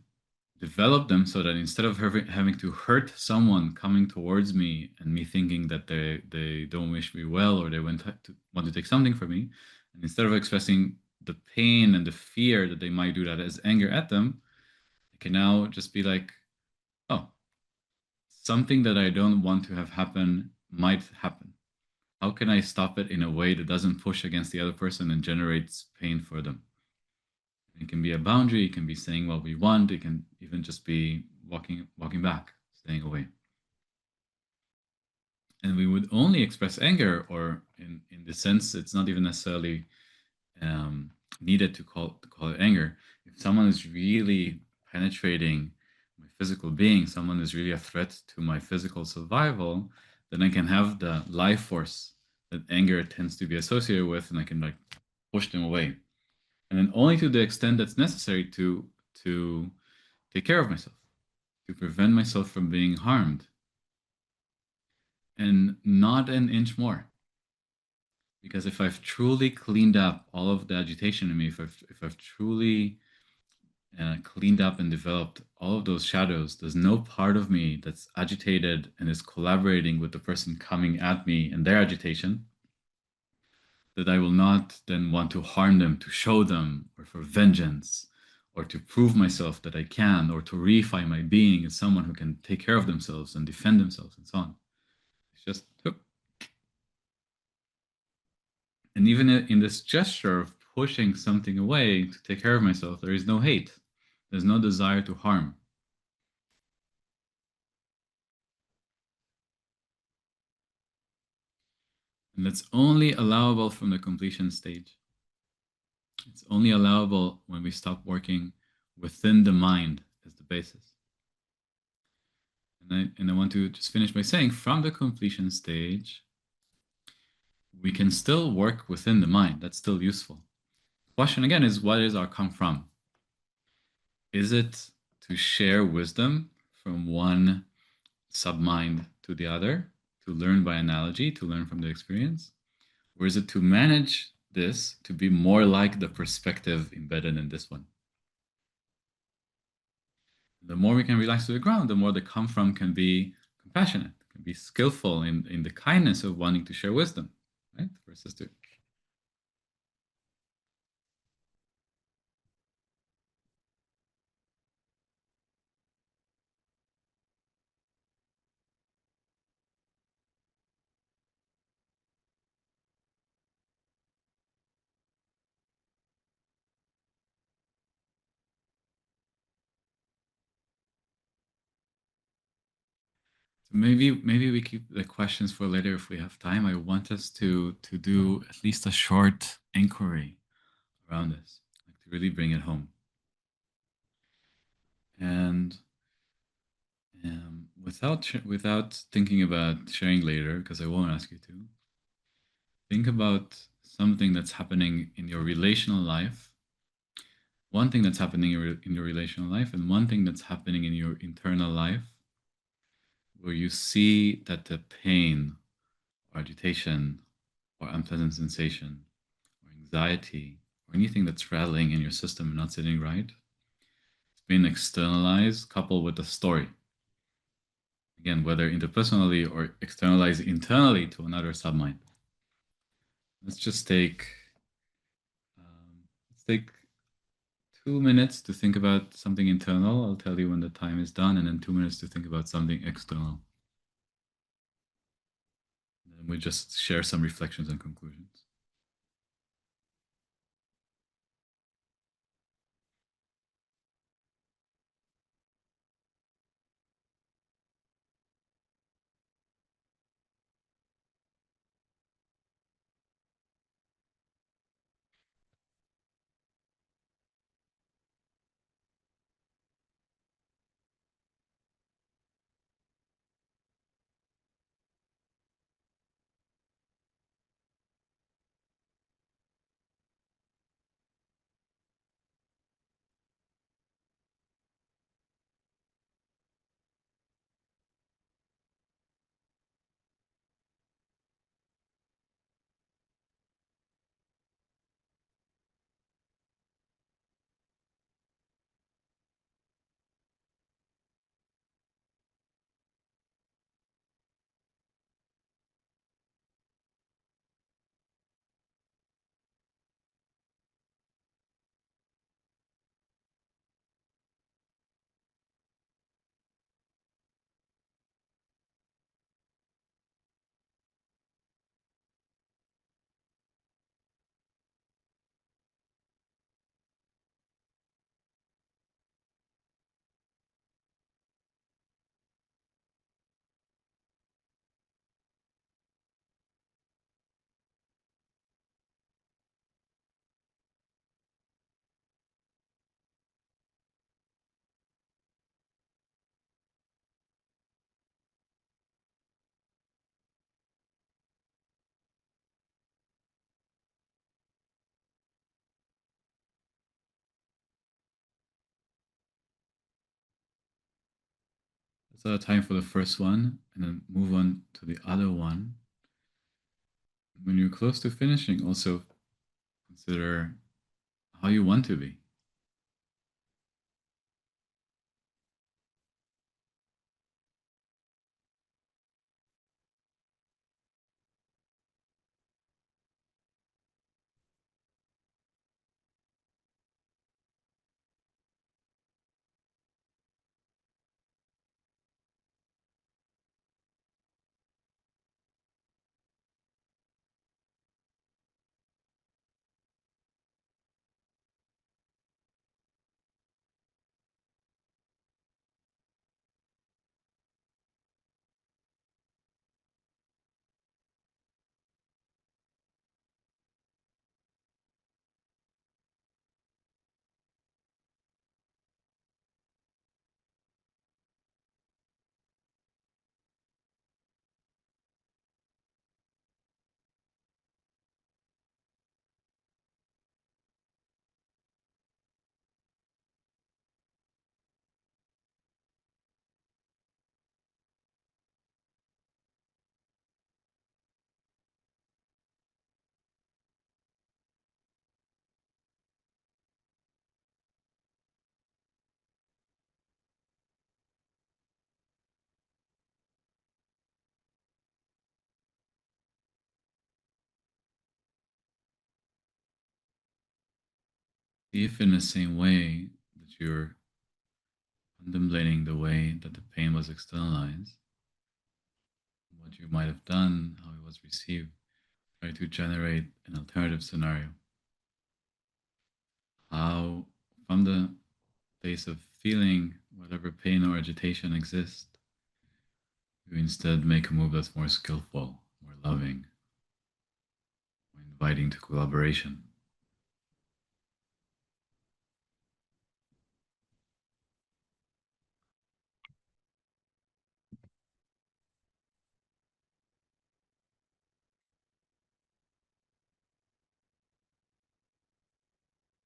develop them so that instead of having to hurt someone coming towards me and me thinking that they don't wish me well or they want to take something from me, and instead of expressing the pain and the fear that they might do that as anger at them, I can now just be like, oh, something that I don't want to have happen might happen. How can I stop it in a way that doesn't push against the other person and generates pain for them? It can be a boundary, it can be saying what we want, it can even just be walking back, staying away. And we would only express anger, or in the sense, it's not even necessarily needed to call it anger. If someone is really penetrating my physical being, someone is really a threat to my physical survival, then I can have the life force that anger tends to be associated with, and I can like push them away. And then only to the extent that's necessary to take care of myself, to prevent myself from being harmed. And not an inch more. Because if I've truly cleaned up all of the agitation in me, if I've truly cleaned up and developed all of those shadows, there's no part of me that's agitated and is collaborating with the person coming at me and their agitation, that I will not then want to harm them, to show them, or for vengeance, or to prove myself that I can, or to reify my being as someone who can take care of themselves and defend themselves and so on. It's just, and even in this gesture of pushing something away to take care of myself, there is no hate. There's no desire to harm. And that's only allowable from the completion stage. It's only allowable when we stop working within the mind as the basis. And I want to just finish by saying, from the completion stage, we can still work within the mind. That's still useful. The question again is, what is our come from? Is it to share wisdom from one submind to the other, to learn by analogy, to learn from the experience? Or is it to manage this to be more like the perspective embedded in this one? The more we can relax to the ground, the more the come from can be compassionate, can be skillful in the kindness of wanting to share wisdom, right? Versus to so maybe we keep the questions for later if we have time. I want us to do at least a short inquiry around this, like to really bring it home. And without thinking about sharing later, because I won't ask you to, think about something that's happening in your relational life, one thing that's happening in your relational life, and one thing that's happening in your internal life, where you see that the pain or agitation or unpleasant sensation or anxiety or anything that's rattling in your system and not sitting right, it's been externalized coupled with a story. Again, whether interpersonally or externalized internally to another submind. Let's take 2 minutes to think about something internal. I'll tell you when the time is done, and then 2 minutes to think about something external. And then we just share some reflections and conclusions. That's time for the first one, and then move on to the other one. When you're close to finishing, also consider how you want to be. if in the same way that you're contemplating the way that the pain was externalized, what you might have done, how it was received, try to generate an alternative scenario. How, from the place of feeling whatever pain or agitation exists, you instead make a move that's more skillful, more loving, more inviting to collaboration.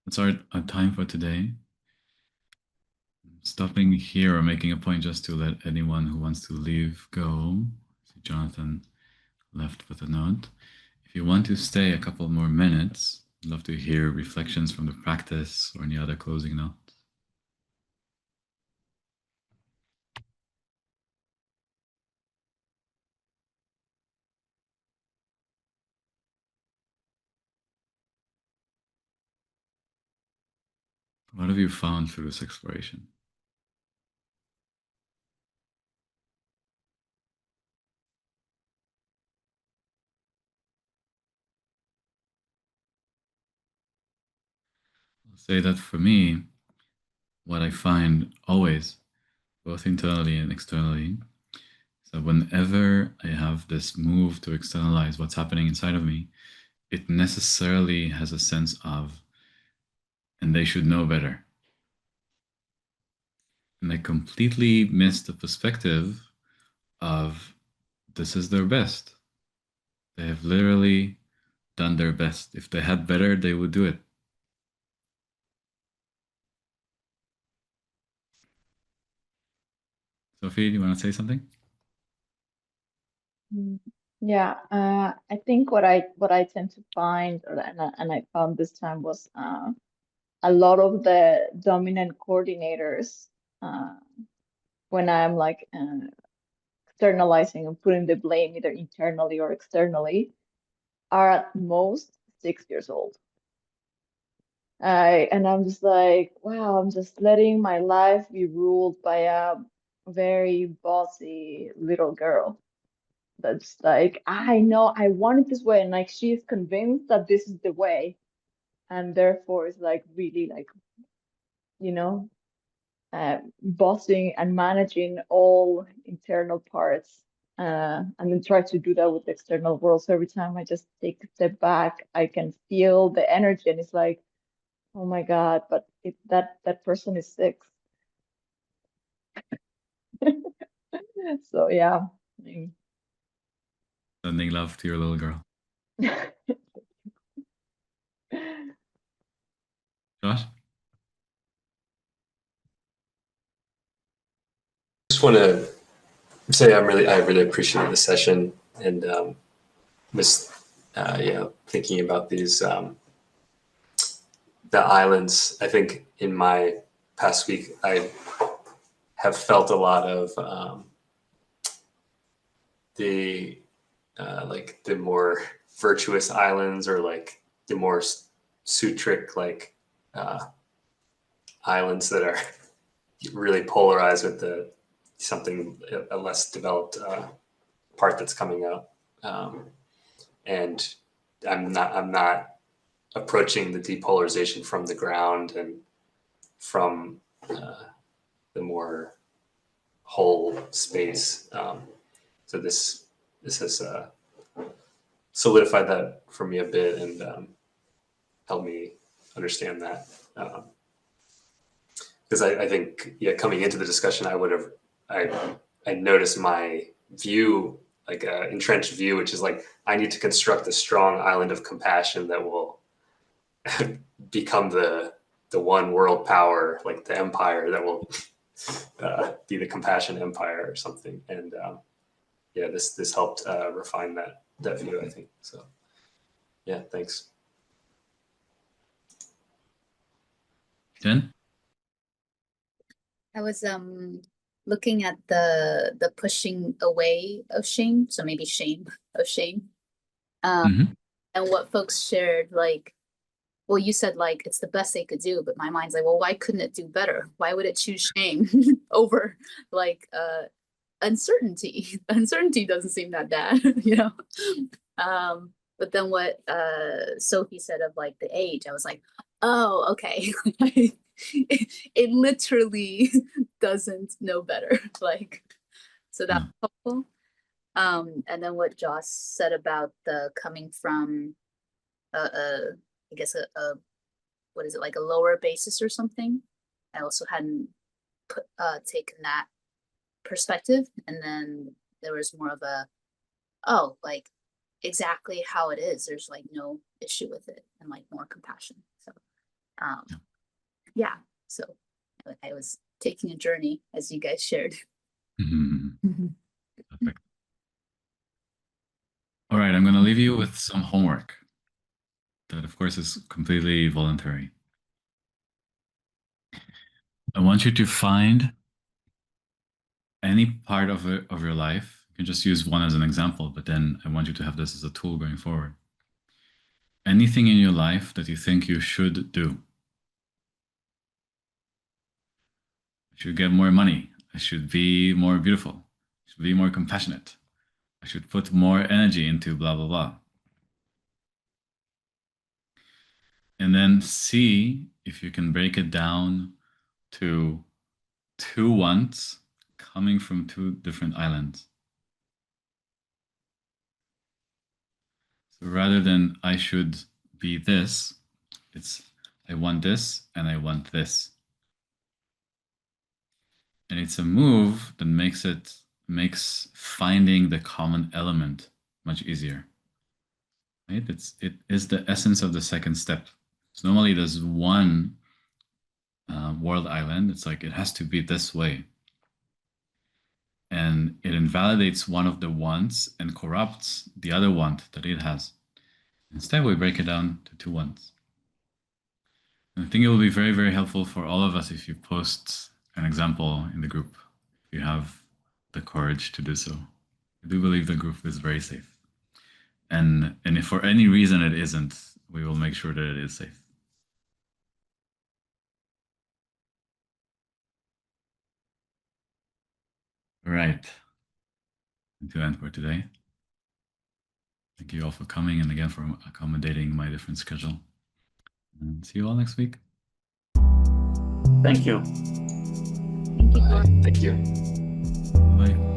That's our time for today. Stopping here or making a point just to let anyone who wants to leave go. See, Jonathan left with a note. If you want to stay a couple more minutes, I'd love to hear reflections from the practice or any other closing notes. What have you found through this exploration? I'll say that for me, what I find always, both internally and externally, is that whenever I have this move to externalize what's happening inside of me, it necessarily has a sense of, and they should know better. And I completely miss the perspective of this is their best. They have literally done their best. If they had better, they would do it. Sophie, do you want to say something? Yeah, I think what I tend to find, and I found this time was a lot of the dominant coordinators when I'm like externalizing and putting the blame either internally or externally are at most 6 years old. And I'm just like, wow, I'm just letting my life be ruled by a very bossy little girl. That's like, I know I want it this way, and like she's convinced that this is the way, and therefore it's like really like, you know, bossing and managing all internal parts, and then try to do that with the external world. So every time I just take a step back, I can feel the energy, and it's like, oh my God, but if that person is 6. So yeah. Sending love to your little girl. Josh? Just want to say I really appreciated the session, and was thinking about these the islands. I think in my past week I have felt a lot of the like the more virtuous islands, or like the more sutric like islands that are really polarized with the something a less developed part that's coming up, and I'm not approaching the depolarization from the ground and from the more whole space. So this has solidified that for me a bit, and helped me understand that. Because I think, coming into the discussion, I noticed my view, like an entrenched view, which is like, I need to construct a strong island of compassion that will become the one world power, like the empire that will be the compassion empire or something. And this helped refine that view, I think. So yeah, thanks. Jen? I was looking at the pushing away of shame, so maybe shame of shame. And what folks shared, like well, you said like it's the best they could do, but my mind's like, well, why couldn't it do better? Why would it choose shame over like uncertainty? Uncertainty doesn't seem that bad, you know. But then what Sophie said of like the age, I was like, oh, okay. It literally doesn't know better. Like, so that's helpful. And then what Joss said about the coming from I guess a what is it, like a lower basis or something. I also hadn't taken that perspective, and then there was more of a, oh, like exactly how it is. There's like no issue with it, and like more compassion. So, yeah. So I was taking a journey as you guys shared. Perfect. All right, I'm going to leave you with some homework that, of course, is completely voluntary. I want you to find any part of your life. You can just use one as an example, but then I want you to have this as a tool going forward. Anything in your life that you think you should do. I should get more money. I should be more beautiful. I should be more compassionate. I should put more energy into blah, blah, blah. And then see if you can break it down to two wants coming from two different islands. So rather than I should be this, it's I want this and I want this. And it's a move that makes finding the common element much easier. Right? It is the essence of the second step. So normally there's one world island. It's like it has to be this way. And it invalidates one of the wants and corrupts the other want that it has. Instead, we break it down to two wants. And I think it will be very, very helpful for all of us if you post an example in the group, if you have the courage to do so. I do believe the group is very safe. And if for any reason it isn't, we will make sure that it is safe. All right. And to end for today. Thank you all for coming and again for accommodating my different schedule. And see you all next week. Thank you. Thank you. Thank you. Bye.